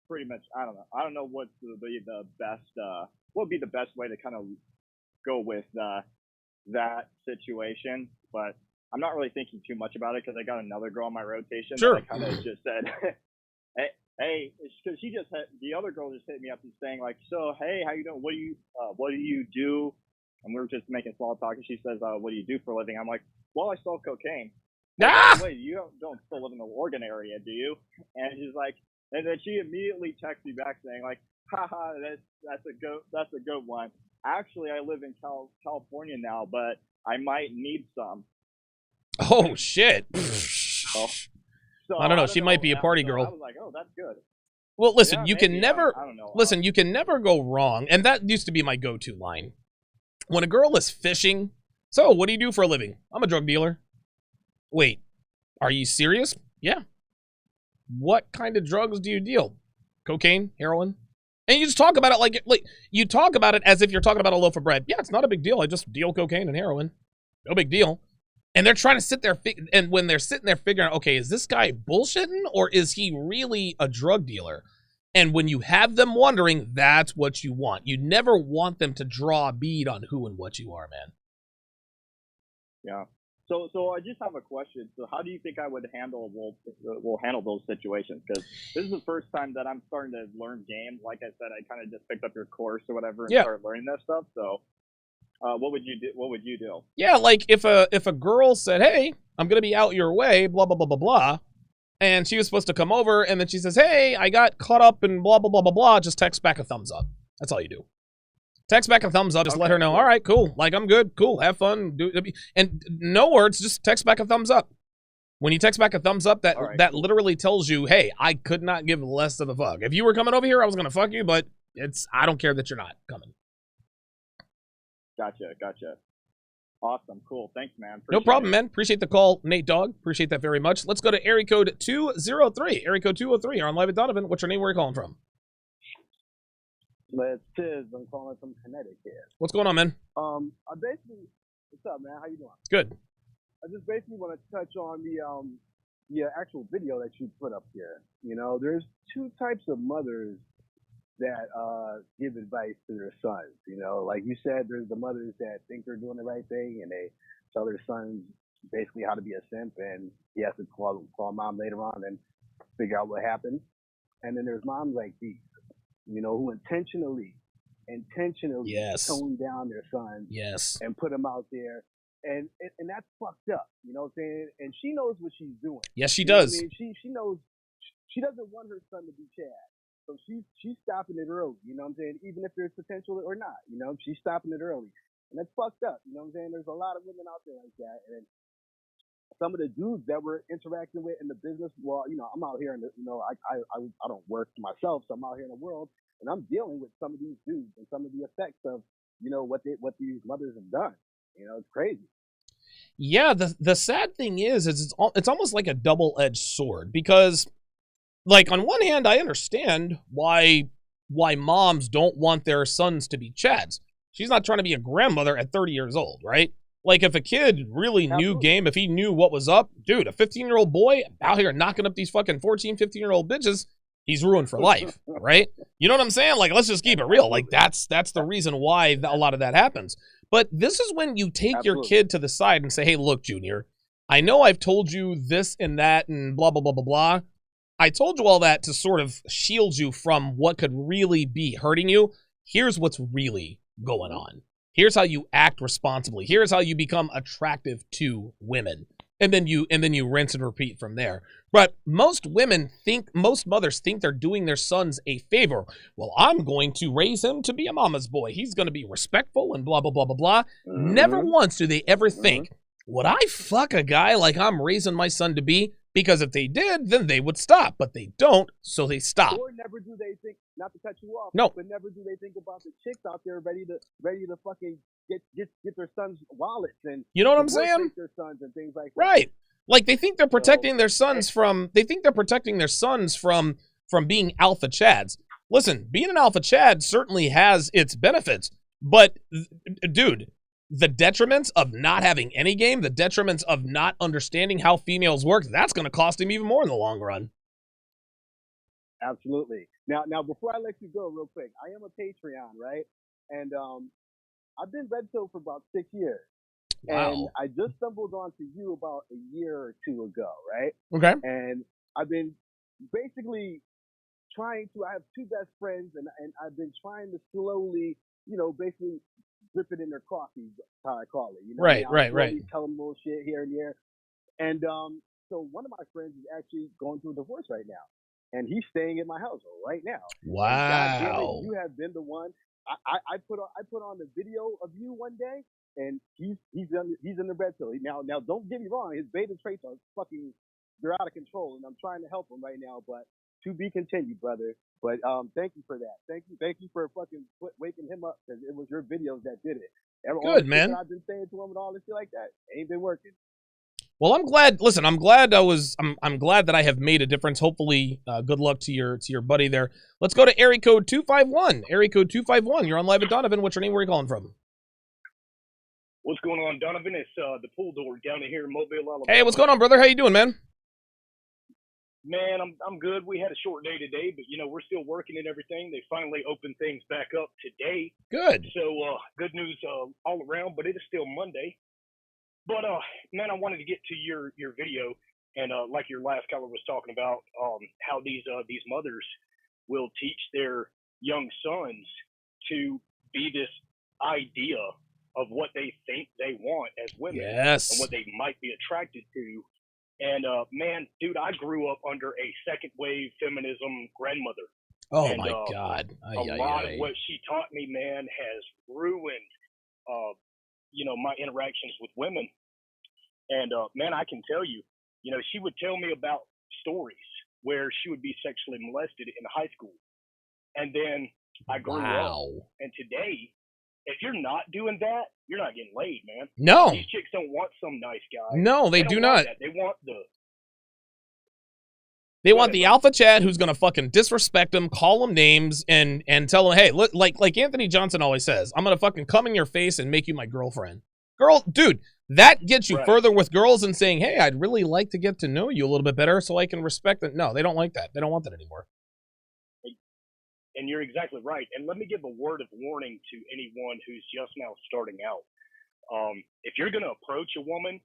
pretty much I don't know. I don't know what would be the best what would be the best way to kind of go with that situation, but I'm not really thinking too much about it because I got another girl in my rotation
Sure.
that I kind of just said, hey, because the other girl just hit me up and saying like, so hey, how you doing? What do you do? And we were just making small talk, and she says, what do you do for a living? I'm like, well, I sell cocaine.
Ah!
Wait, you don't still live in the Oregon area, do you? And she's like, and then she immediately texts me back saying like, haha, that's a good one. Actually, I live in California now, but I might need some.
Oh shit.
So
I don't know. She might be a party girl.
I was like, oh, that's good.
Well, listen,
Yeah,
you
maybe,
can never
I don't know.
listen. You can never go wrong, and that used to be my go-to line. When a girl is fishing, so what do you do for a living? I'm a drug dealer. Wait, are you serious? Yeah. What kind of drugs do you deal? Cocaine, heroin? And you just talk about it like you talk about it as if you're talking about a loaf of bread. Yeah, it's not a big deal. I just deal cocaine and heroin. No big deal. And they're trying to sit there, and when they're sitting there figuring out, okay, is this guy bullshitting or is he really a drug dealer? And when you have them wondering, that's what you want. You never want them to draw a bead on who and what you are, man.
Yeah. So I just have a question. So how do you think I would handle handle those situations? Because this is the first time that I'm starting to learn game. Like I said, I kind of just picked up your course or whatever and started learning this stuff. So what would you do? What would you do?
Yeah, like if a girl said, "Hey, I'm gonna be out your way," blah blah blah blah blah, and she was supposed to come over, and then she says, "Hey, I got caught up in blah blah blah blah blah," just text back a thumbs up. That's all you do. Text back a thumbs up. Just let her know. All right, cool. Like I'm good. Cool. Have fun. And no words. Just text back a thumbs up. When you text back a thumbs up, that literally tells you, hey, I could not give less of a fuck. If you were coming over here, I was gonna fuck you, but I don't care that you're not coming.
Gotcha. Awesome. Cool. Thanks, man.
No problem, man. Appreciate the call, Nate Dogg. Appreciate that very much. Let's go to area code 203. Area code 203. You're on Live at Donovan. What's your name? Where are you calling from?
It's Tiz. I'm calling from Connecticut.
What's going on, man?
I basically, what's up, man? How you doing?
Good.
I just basically want to touch on the actual video that you put up here. You know, there's two types of mothers that give advice to their sons. You know, like you said, there's the mothers that think they're doing the right thing and they tell their sons basically how to be a simp, and he has to call mom later on and figure out what happened. And then there's moms like these, you know, who intentionally tone down their sons and put them out there. And that's fucked up, you know what I'm saying? And she knows what she's doing.
Yes, she does.
I mean, she knows she doesn't want her son to be Chad. So she's stopping it early, you know what I'm saying? Even if there's potential or not, you know, she's stopping it early. And that's fucked up, you know what I'm saying? There's a lot of women out there like that. And some of the dudes that we're interacting with in the business, well, you know, I'm out here in the, you know, I don't work for myself, so I'm out here in the world and I'm dealing with some of these dudes and some of the effects of, you know, what these mothers have done. You know, it's crazy.
Yeah, the sad thing is it's almost like a double-edged sword, because like on one hand I understand why moms don't want their sons to be Chads. She's not trying to be a grandmother at 30 years old, right? Like if a kid really knew game, if he knew what was up, dude, a 15-year-old boy out here knocking up these fucking 14, 15-year-old bitches, he's ruined for life, right? You know what I'm saying? Like, let's just keep it real. Like that's the reason why a lot of that happens. But this is when you take your kid to the side and say, hey, look, Junior, I know I've told you this and that and blah, blah, blah, blah, blah. I told you all that to sort of shield you from what could really be hurting you. Here's what's really going on. Here's how you act responsibly. Here's how you become attractive to women. And then you rinse and repeat from there. But most mothers think they're doing their sons a favor. Well, I'm going to raise him to be a mama's boy. He's going to be respectful and blah, blah, blah, blah, blah. Never once do they ever think, would I fuck a guy like I'm raising my son to be? Because if they did, then they would stop, but they don't, so they stop.
Or never do they think, not to cut you off,
No.
but never do they think about the chicks out there ready to fucking get their sons' wallets and
You know what I'm
divorce
saying?
rate their sons and things like that.
Right. Like they think they're protecting their sons from being alpha chads. Listen, being an alpha chad certainly has its benefits, but dude, the detriments of not having any game, the detriments of not understanding how females work, that's going to cost him even more in the long run.
Absolutely. Now, before I let you go, real quick, I am a Patreon, right? And I've been red pill for about 6 years.
Wow.
And I just stumbled onto you about a year or two ago, right?
Okay.
And I've been basically I have two best friends, and I've been trying to slowly, basically drip it in their coffee, how I call it.
Right.
Tell them little shit here and there. And so one of my friends is actually going through a divorce right now. And he's staying at my house right now.
Wow.
God damn it, you have been the one. I put on the video of you one day, and he's in the red pill. Now don't get me wrong, his beta traits are they're out of control, and I'm trying to help him right now, but to be continued, brother. But thank you for that. Thank you for fucking waking him up, because it was your videos that did it.
Good, man.
I've been saying to him and all this shit like that ain't been working.
Well, I'm glad. Listen, I'm glad I'm glad that I have made a difference. Hopefully, good luck to your buddy there. Let's go to area code 251. Area code 251. You're on live with Donovan. What's your name? Where are you calling from?
What's going on, Donovan? It's the pool door down here in Mobile, Alabama.
Hey, what's going on, brother? How you doing, man?
Man, I'm good. We had a short day today, but we're still working and everything. They finally opened things back up today.
Good.
So good news all around, but it is still Monday. But man, I wanted to get to your video, and like your last caller was talking about, how these mothers will teach their young sons to be this idea of what they think they want as women,
yes,
and what they might be attracted to. And man, dude, I grew up under a second wave feminism grandmother.
Oh
and,
my God!
A lot of what she taught me, man, has ruined, my interactions with women. And man, I can tell you, she would tell me about stories where she would be sexually molested in high school, and then I grew up. And today, if you're not doing that, you're not getting laid, man.
No.
These chicks don't want some nice guy.
No, they do not.
They want
They want the alpha chad who's gonna fucking disrespect them, call them names, and tell them, hey, look, like Anthony Johnson always says, I'm gonna fucking come in your face and make you my girlfriend. Girl, dude, that gets you further with girls than saying, hey, I'd really like to get to know you a little bit better so I can respect it. No, they don't like that. They don't want that anymore.
And you're exactly right. And let me give a word of warning to anyone who's just now starting out. If you're going to approach a woman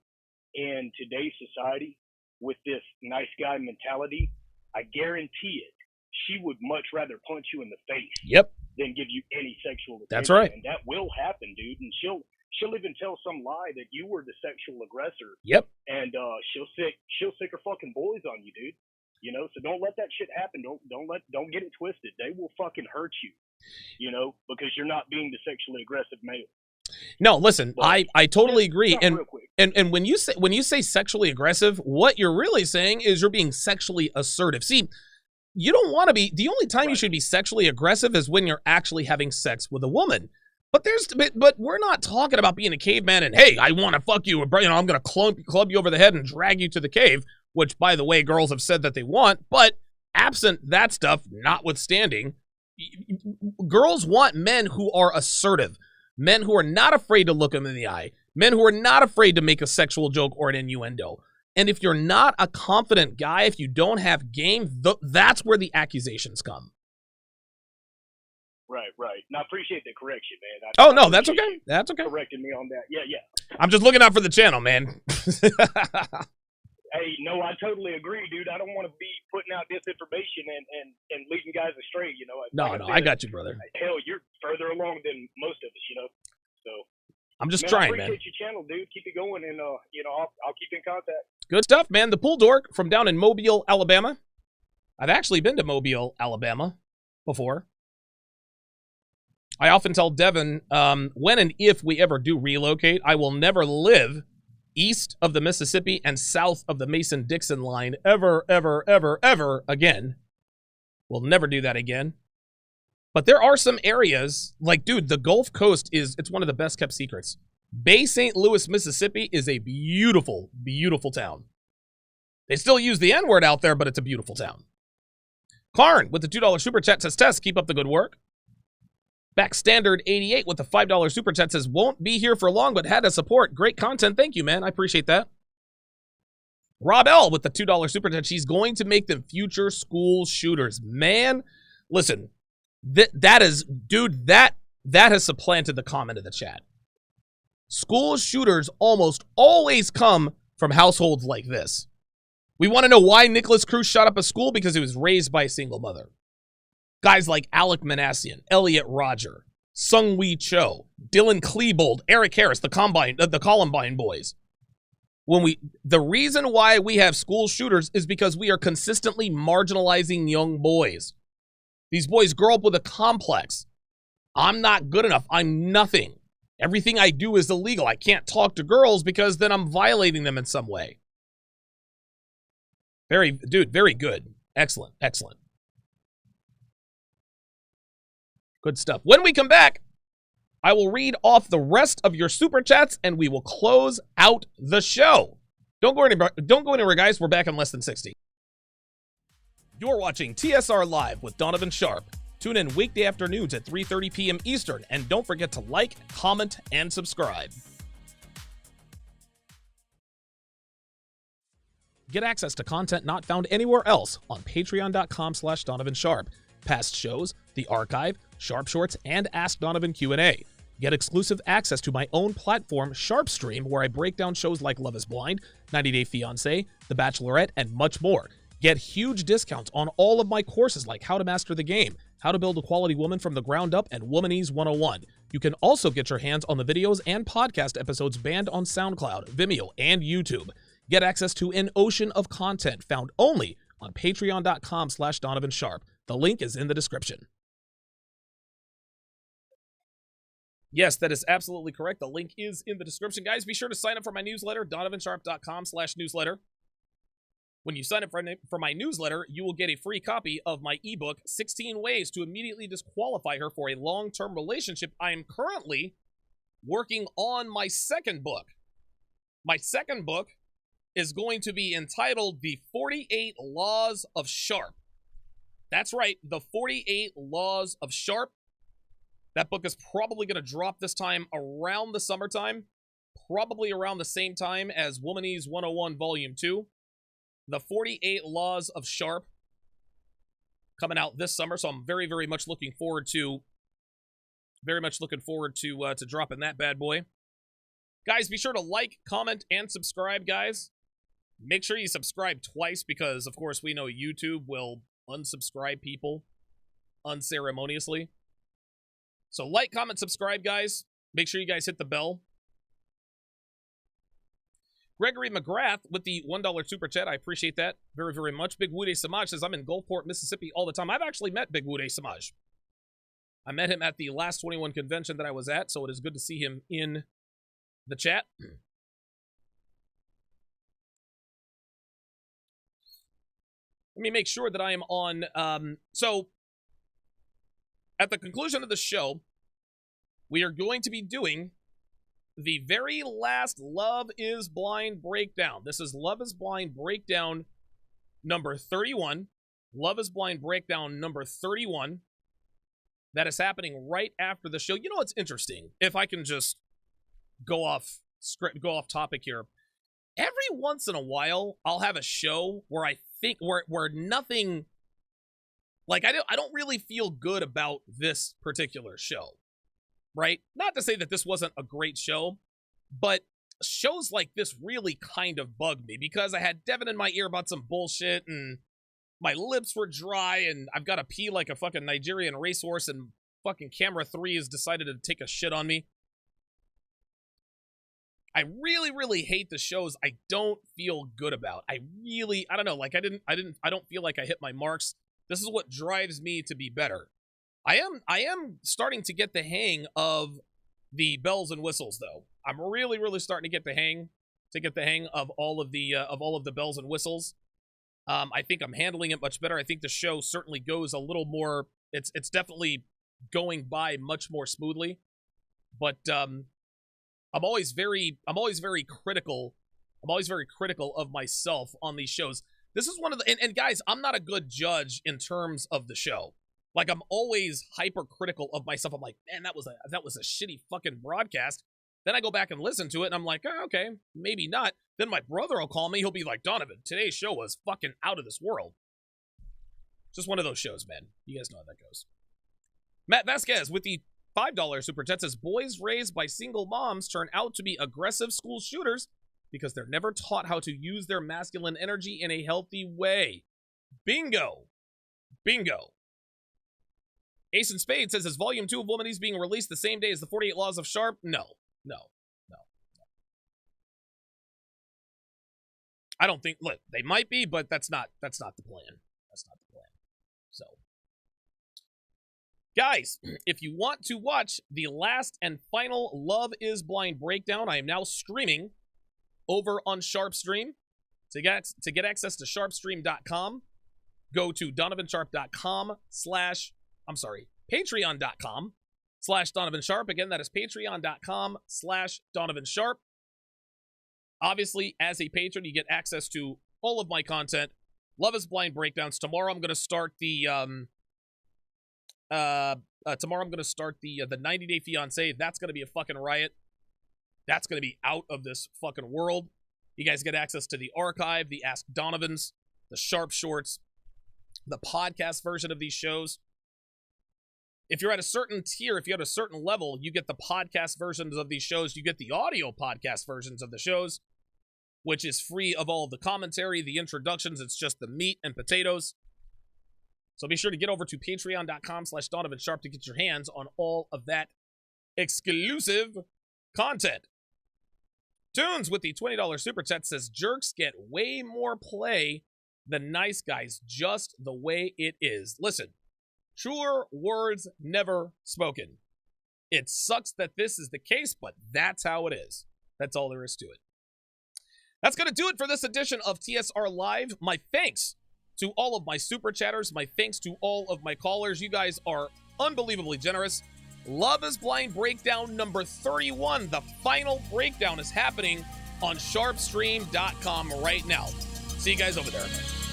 in today's society with this nice guy mentality, I guarantee it, she would much rather punch you in the face than give you any sexual attention.
That's right.
And that will happen, dude. And she'll even tell some lie that you were the sexual aggressor.
Yep.
And she'll sick her fucking boys on you, dude. So don't let that shit happen. Don't get it twisted. They will fucking hurt you, because you're not being the sexually aggressive male.
No, listen, but I totally agree. And
real quick.
and when you say sexually aggressive, what you're really saying is you're being sexually assertive. See, you don't want to be. The only time you should be sexually aggressive is when you're actually having sex with a woman. But we're not talking about being a caveman and, hey, I want to fuck you, I'm going to club you over the head and drag you to the cave, which, by the way, girls have said that they want. But absent that stuff, notwithstanding, girls want men who are assertive, men who are not afraid to look them in the eye, men who are not afraid to make a sexual joke or an innuendo. And if you're not a confident guy, if you don't have game, that's where the accusations come.
Right. And I appreciate the correction, man.
No, that's okay. That's okay.
Correcting me on that. Yeah.
I'm just looking out for the channel, man.
Hey, no, I totally agree, dude. I don't want to be putting out disinformation and leading guys astray,
No, I got you, brother.
Hell, you're further along than most of us, So
I'm just trying, man.
I appreciate your channel, dude. Keep it going, and I'll keep in contact.
Good stuff, man. The Pool Dork from down in Mobile, Alabama. I've actually been to Mobile, Alabama before. I often tell Devin, when and if we ever do relocate, I will never live east of the Mississippi and south of the Mason-Dixon line ever, ever, ever, ever again. We'll never do that again. But there are some areas, like, dude, the Gulf Coast it's one of the best kept secrets. Bay St. Louis, Mississippi is a beautiful, beautiful town. They still use the N-word out there, but it's a beautiful town. Karn with the $2 super chat says, Tess, keep up the good work. Backstandard 88 with the $5 super chat says, won't be here for long, but had to support. Great content. Thank you, man. I appreciate that. Rob L with the $2 super chat. She's going to make them future school shooters. Man, listen, that has supplanted the comment of the chat. School shooters almost always come from households like this. We want to know why Nicholas Cruz shot up a school? Because he was raised by a single mother. Guys like Alec Manassian, Elliot Rodger, Sung-Wee Cho, Dylan Klebold, Eric Harris, the Columbine boys. The reason why we have school shooters is because we are consistently marginalizing young boys. These boys grow up with a complex. I'm not good enough. I'm nothing. Everything I do is illegal. I can't talk to girls because then I'm violating them in some way. Very good. Excellent. Good stuff. When we come back, I will read off the rest of your super chats and we will close out the show. Don't go anywhere, guys. We're back in less than 60. You're watching TSR Live with Donovan Sharpe. Tune in weekday afternoons at 3:30 p.m. Eastern, and don't forget to like, comment, and subscribe. Get access to content not found anywhere else on patreon.com/Donovan Sharpe. Past shows, the archive, Sharpe Shorts, and Ask Donovan Q&A. Get exclusive access to my own platform, Sharpe Stream, where I break down shows like Love is Blind, 90 Day Fiancé, The Bachelorette, and much more. Get huge discounts on all of my courses like How to Master the Game, How to Build a Quality Woman from the Ground Up, and Womanese 101. You can also get your hands on the videos and podcast episodes banned on SoundCloud, Vimeo, and YouTube. Get access to an ocean of content found only on patreon.com/Donovan Sharpe. The link is in the description. Yes, that is absolutely correct. The link is in the description. Guys, be sure to sign up for my newsletter, donovansharpe.com/newsletter. When you sign up for my newsletter, you will get a free copy of my ebook, 16 Ways to Immediately Disqualify Her for a Long-Term Relationship. I am currently working on my second book. My second book is going to be entitled The 48 Laws of Sharpe. That's right, The 48 Laws of Sharpe. That book is probably going to drop this time around the summertime, probably around the same time as Womanese 101 Volume 2. The 48 Laws of Sharpe coming out this summer, so I'm very, very much looking forward to dropping that bad boy. Guys, be sure to like, comment, and subscribe, guys. Make sure you subscribe twice because, of course, we know YouTube will unsubscribe people unceremoniously. So like, comment, subscribe, guys. Make sure you guys hit the bell. Gregory McGrath with the $1 super chat. I appreciate that very, very much. Big Wude Samaj says, I'm in Gulfport, Mississippi all the time. I've actually met Big Wude Samaj. I met him at the last 21 convention that I was at, so it is good to see him in the chat. Let me make sure that I am on. So, at the conclusion of the show, we are going to be doing the very last Love is Blind breakdown. This is Love is Blind breakdown number 31. Love is Blind breakdown number 31. That is happening right after the show. You know what's interesting? If I can just go off topic here. Every once in a while, I'll have a show where I think where nothing, like I don't really feel good about this particular show. Right? Not to say that this wasn't a great show, but shows like this really kind of bugged me because I had Devin in my ear about some bullshit and my lips were dry and I've got to pee like a fucking Nigerian racehorse and fucking camera 3 has decided to take a shit on me. I really, really hate the shows I don't feel good about. I don't know, like I don't feel like I hit my marks. This is what drives me to be better. I am starting to get the hang of the bells and whistles, though. I'm really, really starting to get the hang to get the hang of all of the bells and whistles. I think I'm handling it much better. I think the show certainly goes a little more. It's definitely going by much more smoothly. But I'm always very critical. I'm always very critical of myself on these shows. This is one of the and guys, I'm not a good judge in terms of the show. Like, I'm always hypercritical of myself. I'm like, man, that was a shitty fucking broadcast. Then I go back and listen to it, and I'm like, oh, okay, maybe not. Then my brother will call me. He'll be like, Donovan, today's show was fucking out of this world. Just one of those shows, man. You guys know how that goes. Matt Vasquez with the $5 super chat says, boys raised by single moms turn out to be aggressive school shooters because they're never taught how to use their masculine energy in a healthy way. Bingo. Bingo. Ace in Spades says, is Volume 2 of Womanies being released the same day as the 48 Laws of Sharpe? No. I don't think, look, they might be, but that's not the plan. That's not the plan. So, guys, if you want to watch the last and final Love is Blind breakdown, I am now streaming over on Sharpe Stream. To get access to sharpestream.com, go to patreon.com/Donovan Sharpe. Again, that is patreon.com/Donovan Sharpe. Obviously, as a patron, you get access to all of my content. Love is Blind breakdowns. Tomorrow I'm going to start the 90 Day Fiance. That's going to be a fucking riot. That's going to be out of this fucking world. You guys get access to the archive, the Ask Donovans, the Sharpe Shorts, the podcast version of these shows. If you're at a certain tier, if you're at a certain level, you get the podcast versions of these shows. You get the audio podcast versions of the shows, which is free of all of the commentary, the introductions. It's just the meat and potatoes. So be sure to get over to patreon.com/Donovan Sharpe to get your hands on all of that exclusive content. Tunes with the $20 super chat says, jerks get way more play than nice guys, just the way it is. Listen, truer words never spoken. It sucks that this is the case, but that's how it is. That's all there is to it. That's going to do it for this edition of TSR Live. My thanks to all of my super chatters. My thanks to all of my callers. You guys are unbelievably generous. Love is Blind breakdown number 31. The final breakdown is happening on sharpestream.com right now. See you guys over there.